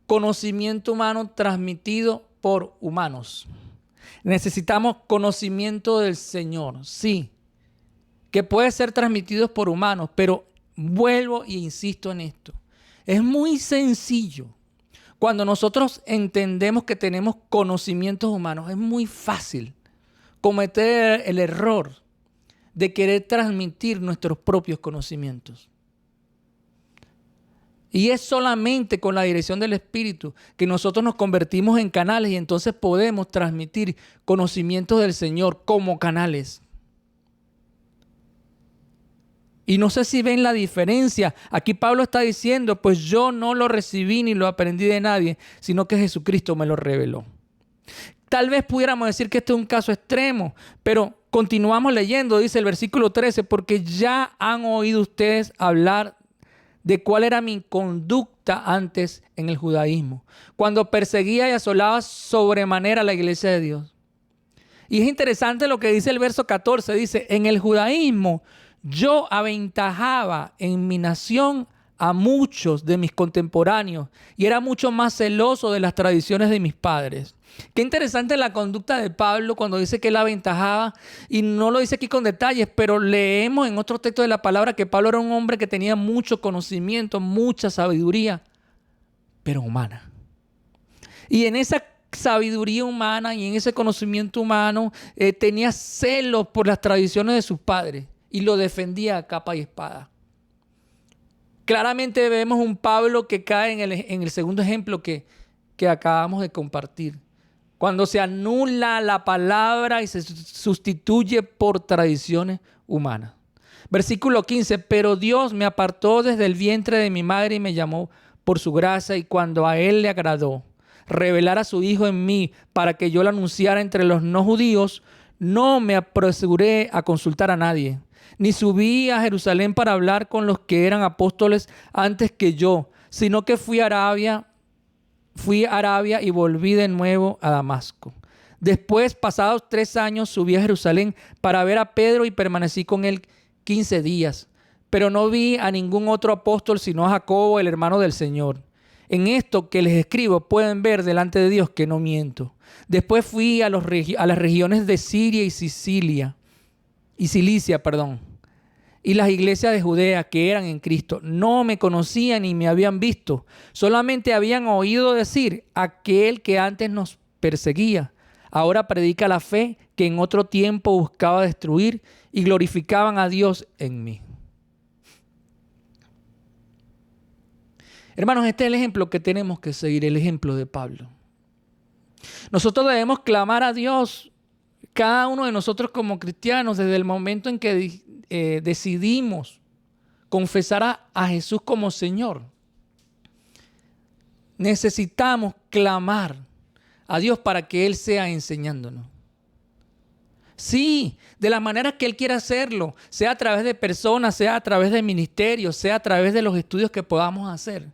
conocimiento humano transmitido por humanos. Necesitamos conocimiento del Señor, sí, que puede ser transmitido por humanos, pero vuelvo e insisto en esto. Es muy sencillo. Cuando nosotros entendemos que tenemos conocimientos humanos, es muy fácil cometer el error de querer transmitir nuestros propios conocimientos. Y es solamente con la dirección del Espíritu que nosotros nos convertimos en canales y entonces podemos transmitir conocimientos del Señor como canales. Y no sé si ven la diferencia. Aquí Pablo está diciendo, pues yo no lo recibí ni lo aprendí de nadie, sino que Jesucristo me lo reveló. Tal vez pudiéramos decir que este es un caso extremo, pero continuamos leyendo, dice el versículo 13, porque ya han oído ustedes hablar de cuál era mi conducta antes en el judaísmo, cuando perseguía y asolaba sobremanera la iglesia de Dios. Y es interesante lo que dice el verso 14, dice, en el judaísmo yo aventajaba en mi nación a muchos de mis contemporáneos y era mucho más celoso de las tradiciones de mis padres. Qué interesante la conducta de Pablo cuando dice que él aventajaba, y no lo dice aquí con detalles, pero leemos en otro texto de la palabra que Pablo era un hombre que tenía mucho conocimiento, mucha sabiduría, pero humana. Y en esa sabiduría humana y en ese conocimiento humano tenía celos por las tradiciones de sus padres y lo defendía a capa y espada. Claramente vemos un Pablo que cae en el segundo ejemplo que acabamos de compartir. Cuando se anula la palabra y se sustituye por tradiciones humanas. Versículo 15, pero Dios me apartó desde el vientre de mi madre y me llamó por su gracia, y cuando a Él le agradó revelar a su Hijo en mí para que yo lo anunciara entre los no judíos, no me apresuré a consultar a nadie, ni subí a Jerusalén para hablar con los que eran apóstoles antes que yo, sino que fui a Arabia y volví de nuevo a Damasco. Después, pasados 3 años, subí a Jerusalén para ver a Pedro y permanecí con él 15 días. Pero no vi a ningún otro apóstol sino a Jacobo, el hermano del Señor. En esto que les escribo pueden ver delante de Dios que no miento. Después fui a las regiones de Siria y Cilicia, y las iglesias de Judea que eran en Cristo no me conocían ni me habían visto, solamente habían oído decir, aquel que antes nos perseguía, ahora predica la fe que en otro tiempo buscaba destruir, y glorificaban a Dios en mí. Hermanos, este es el ejemplo que tenemos que seguir, el ejemplo de Pablo. Nosotros debemos clamar a Dios, cada uno de nosotros como cristianos, desde el momento en que decidimos confesar a Jesús como Señor. Necesitamos clamar a Dios para que Él sea enseñándonos. Sí, de la manera que Él quiera hacerlo, sea a través de personas, sea a través de ministerios, sea a través de los estudios que podamos hacer.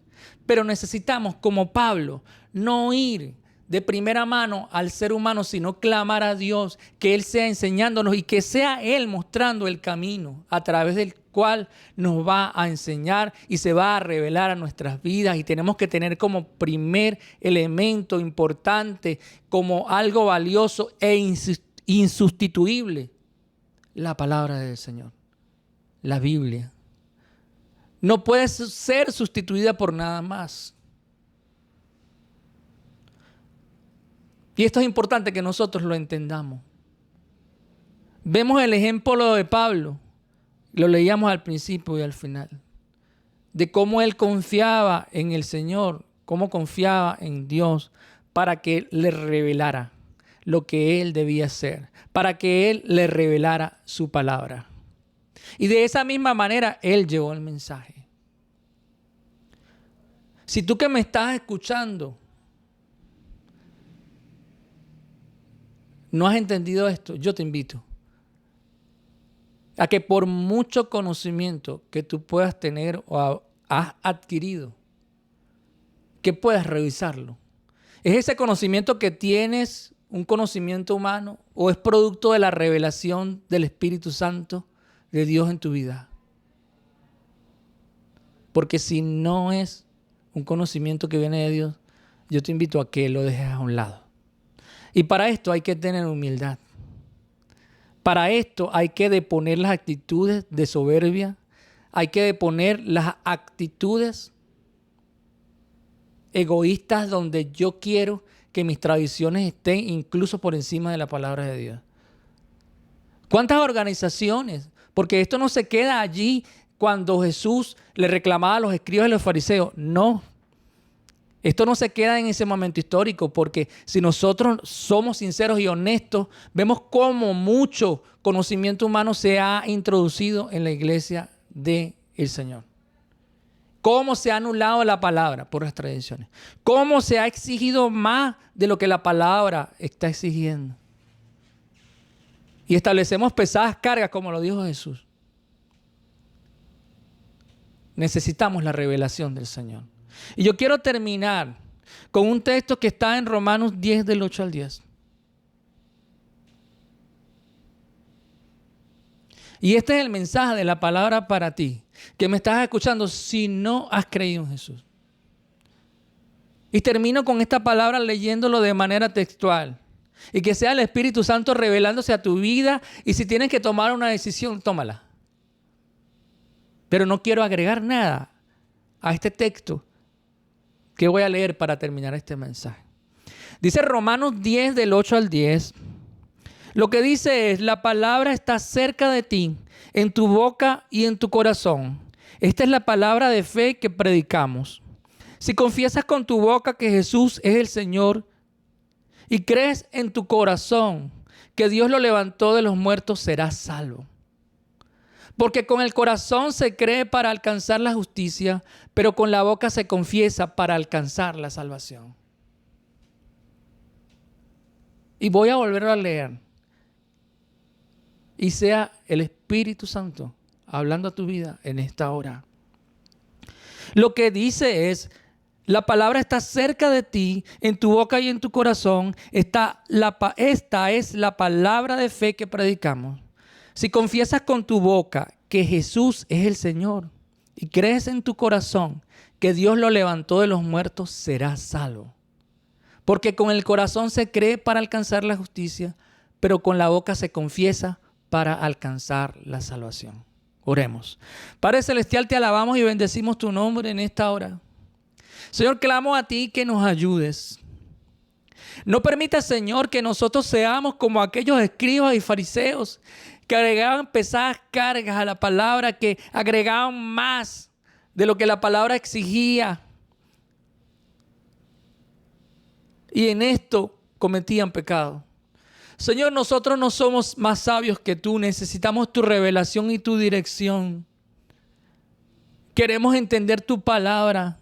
Pero necesitamos, como Pablo, no ir de primera mano al ser humano, sino clamar a Dios, que Él sea enseñándonos y que sea Él mostrando el camino a través del cual nos va a enseñar y se va a revelar a nuestras vidas. Y tenemos que tener como primer elemento importante, como algo valioso e insustituible, la palabra del Señor, la Biblia. No puede ser sustituida por nada más. Y esto es importante que nosotros lo entendamos. Vemos el ejemplo de Pablo, lo leíamos al principio y al final, de cómo él confiaba en el Señor, cómo confiaba en Dios para que le revelara lo que él debía hacer, para que él le revelara su palabra. Y de esa misma manera Él llevó el mensaje. Si tú que me estás escuchando no has entendido esto, yo te invito a que por mucho conocimiento que tú puedas tener o has adquirido, que puedas revisarlo. ¿Es ese conocimiento que tienes un conocimiento humano o es producto de la revelación del Espíritu Santo de Dios en tu vida? Porque si no es un conocimiento que viene de Dios, yo te invito a que lo dejes a un lado. Y para esto hay que tener humildad. Para esto hay que deponer las actitudes de soberbia, hay que deponer las actitudes egoístas donde yo quiero que mis tradiciones estén incluso por encima de la palabra de Dios. ¿Cuántas organizaciones? Porque esto no se queda allí cuando Jesús le reclamaba a los escribas y los fariseos. No. Esto no se queda en ese momento histórico, porque si nosotros somos sinceros y honestos, vemos cómo mucho conocimiento humano se ha introducido en la iglesia del Señor. Cómo se ha anulado la palabra por las tradiciones. Cómo se ha exigido más de lo que la palabra está exigiendo. Y establecemos pesadas cargas, como lo dijo Jesús. Necesitamos la revelación del Señor. Y yo quiero terminar con un texto que está en Romanos 10 del 8 al 10. Y este es el mensaje de la palabra para ti, que me estás escuchando si no has creído en Jesús. Y termino con esta palabra leyéndolo de manera textual. Y que sea el Espíritu Santo revelándose a tu vida. Y si tienes que tomar una decisión, tómala. Pero no quiero agregar nada a este texto que voy a leer para terminar este mensaje. Dice Romanos 10 del 8 al 10. Lo que dice es: la palabra está cerca de ti, en tu boca y en tu corazón. Esta es la palabra de fe que predicamos. Si confiesas con tu boca que Jesús es el Señor y crees en tu corazón que Dios lo levantó de los muertos, serás salvo. Porque con el corazón se cree para alcanzar la justicia, pero con la boca se confiesa para alcanzar la salvación. Y voy a volver a leer. Y sea el Espíritu Santo hablando a tu vida en esta hora. Lo que dice es: la palabra está cerca de ti, en tu boca y en tu corazón. Esta es la palabra de fe que predicamos. Si confiesas con tu boca que Jesús es el Señor y crees en tu corazón que Dios lo levantó de los muertos, serás salvo. Porque con el corazón se cree para alcanzar la justicia, pero con la boca se confiesa para alcanzar la salvación. Oremos. Padre Celestial, te alabamos y bendecimos tu nombre en esta hora. Señor, clamo a ti que nos ayudes. No permitas, Señor, que nosotros seamos como aquellos escribas y fariseos que agregaban pesadas cargas a la palabra, que agregaban más de lo que la palabra exigía. Y en esto cometían pecado. Señor, nosotros no somos más sabios que tú. Necesitamos tu revelación y tu dirección. Queremos entender tu palabra.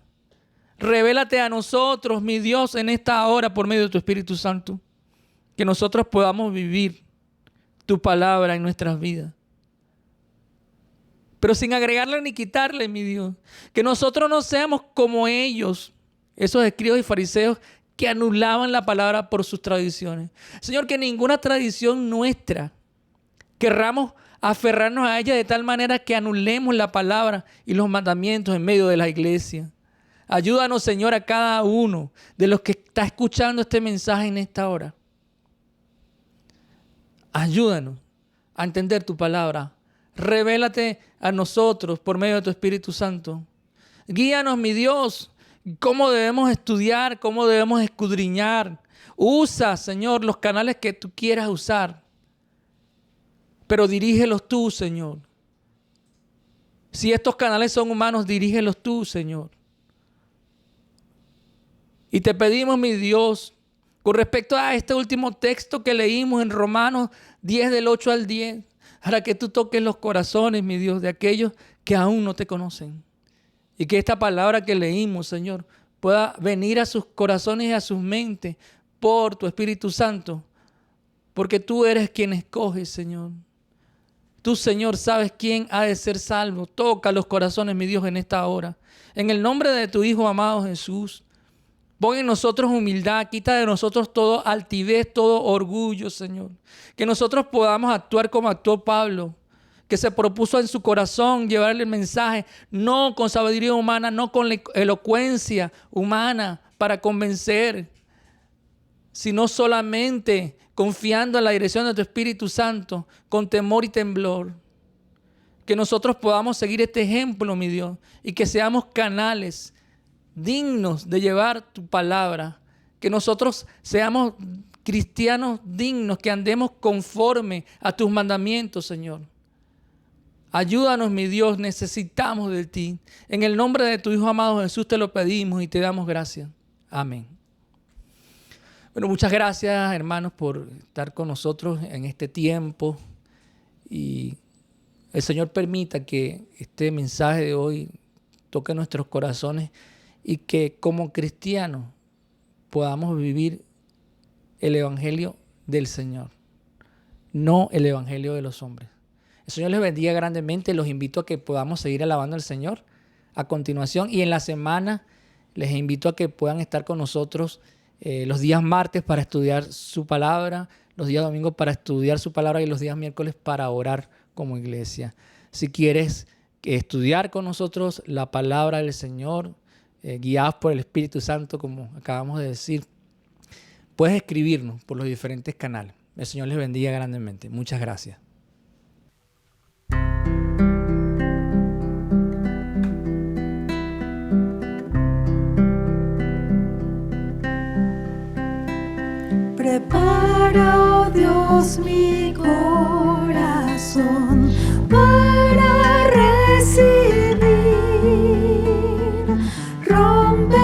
Revélate a nosotros, mi Dios, en esta hora por medio de tu Espíritu Santo. Que nosotros podamos vivir tu palabra en nuestras vidas. Pero sin agregarle ni quitarle, mi Dios. Que nosotros no seamos como ellos, esos escribas y fariseos que anulaban la palabra por sus tradiciones. Señor, que ninguna tradición nuestra querramos aferrarnos a ella de tal manera que anulemos la palabra y los mandamientos en medio de la iglesia. Ayúdanos, Señor, a cada uno de los que está escuchando este mensaje en esta hora. Ayúdanos a entender tu palabra. Revélate a nosotros por medio de tu Espíritu Santo. Guíanos, mi Dios, cómo debemos estudiar, cómo debemos escudriñar. Usa, Señor, los canales que tú quieras usar, pero dirígelos tú, Señor. Si estos canales son humanos, dirígelos tú, Señor. Y te pedimos, mi Dios, con respecto a este último texto que leímos en Romanos 10 del 8 al 10, para que tú toques los corazones, mi Dios, de aquellos que aún no te conocen. Y que esta palabra que leímos, Señor, pueda venir a sus corazones y a sus mentes por tu Espíritu Santo. Porque tú eres quien escoges, Señor. Tú, Señor, sabes quién ha de ser salvo. Toca los corazones, mi Dios, en esta hora. En el nombre de tu Hijo amado Jesús, pon en nosotros humildad, quita de nosotros todo altivez, todo orgullo, Señor. Que nosotros podamos actuar como actuó Pablo, que se propuso en su corazón llevarle el mensaje, no con sabiduría humana, no con elocuencia humana para convencer, sino solamente confiando en la dirección de tu Espíritu Santo, con temor y temblor. Que nosotros podamos seguir este ejemplo, mi Dios, y que seamos canales dignos de llevar tu palabra. Que nosotros seamos cristianos dignos, que andemos conforme a tus mandamientos, Señor. Ayúdanos, mi Dios, necesitamos de ti. En el nombre de tu Hijo amado Jesús te lo pedimos y te damos gracias. Amén. Bueno, muchas gracias, hermanos, por estar con nosotros en este tiempo. Y el Señor permita que este mensaje de hoy toque nuestros corazones y que como cristianos podamos vivir el evangelio del Señor, no el evangelio de los hombres. El Señor les bendiga grandemente. Los invito a que podamos seguir alabando al Señor a continuación. Y en la semana les invito a que puedan estar con nosotros los días martes para estudiar su palabra, los días domingos para estudiar su palabra y los días miércoles para orar como iglesia. Si quieres estudiar con nosotros la palabra del Señor, guiados por el Espíritu Santo, como acabamos de decir, puedes escribirnos por los diferentes canales. El Señor les bendiga grandemente. Muchas gracias. Prepara, oh Dios, mi corazón para recibir. Rompe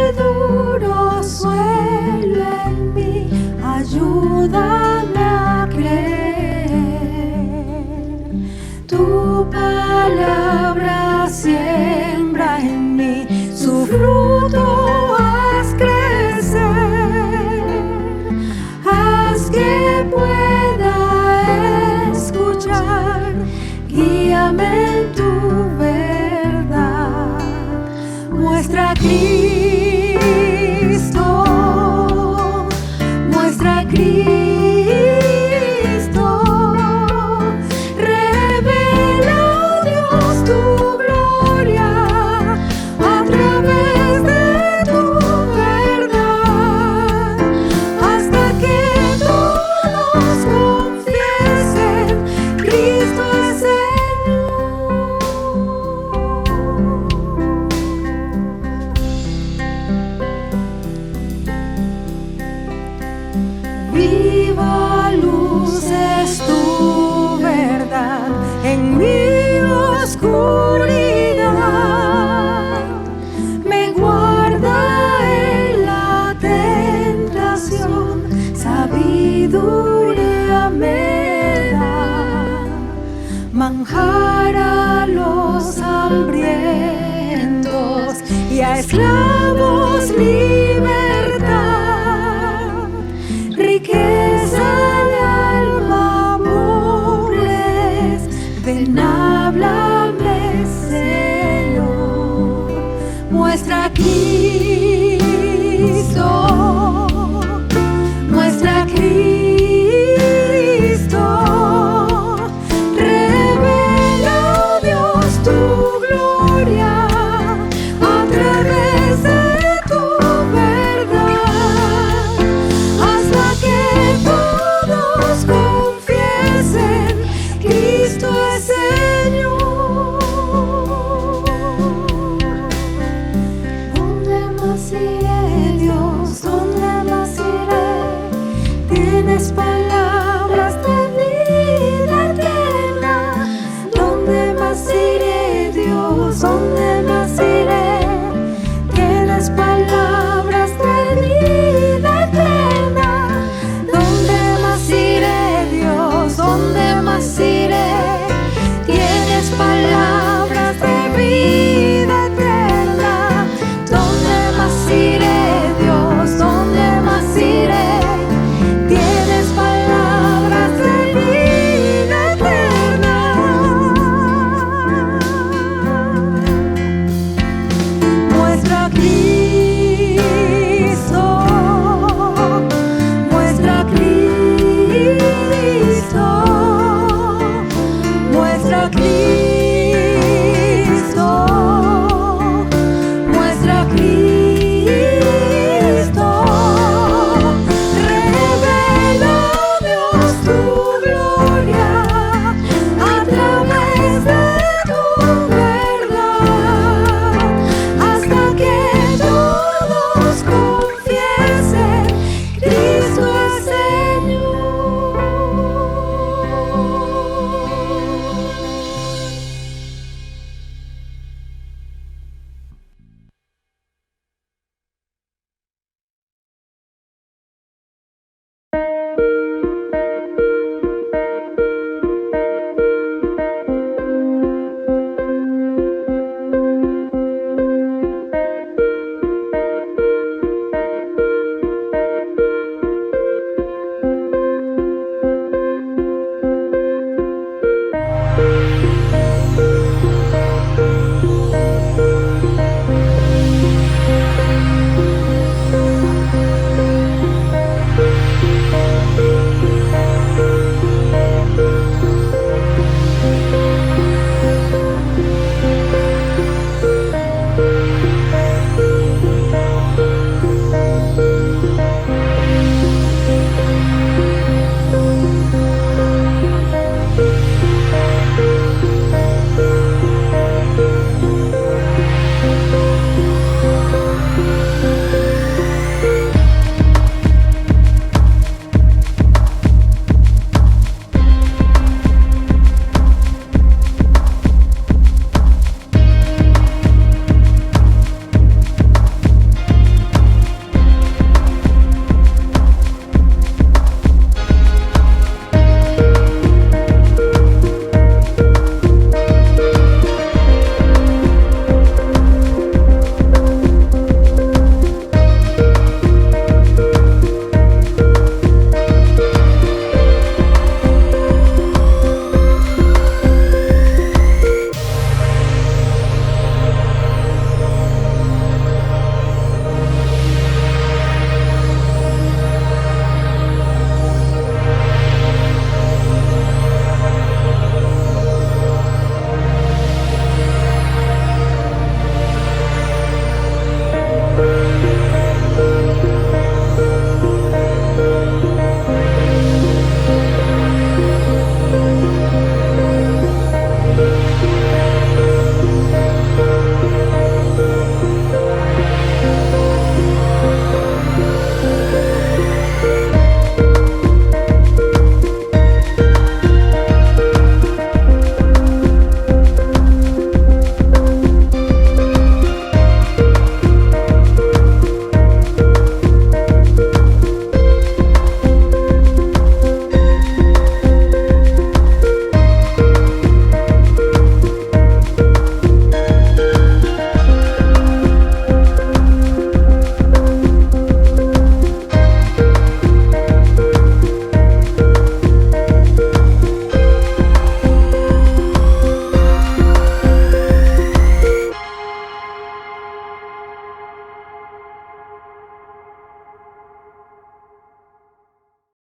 el duro suelo en mí, ayúdame a creer. Tu palabra siembra en mí, su fruto haz crecer. Que pueda escuchar, guíame en tu verdad, muestra a Cristo.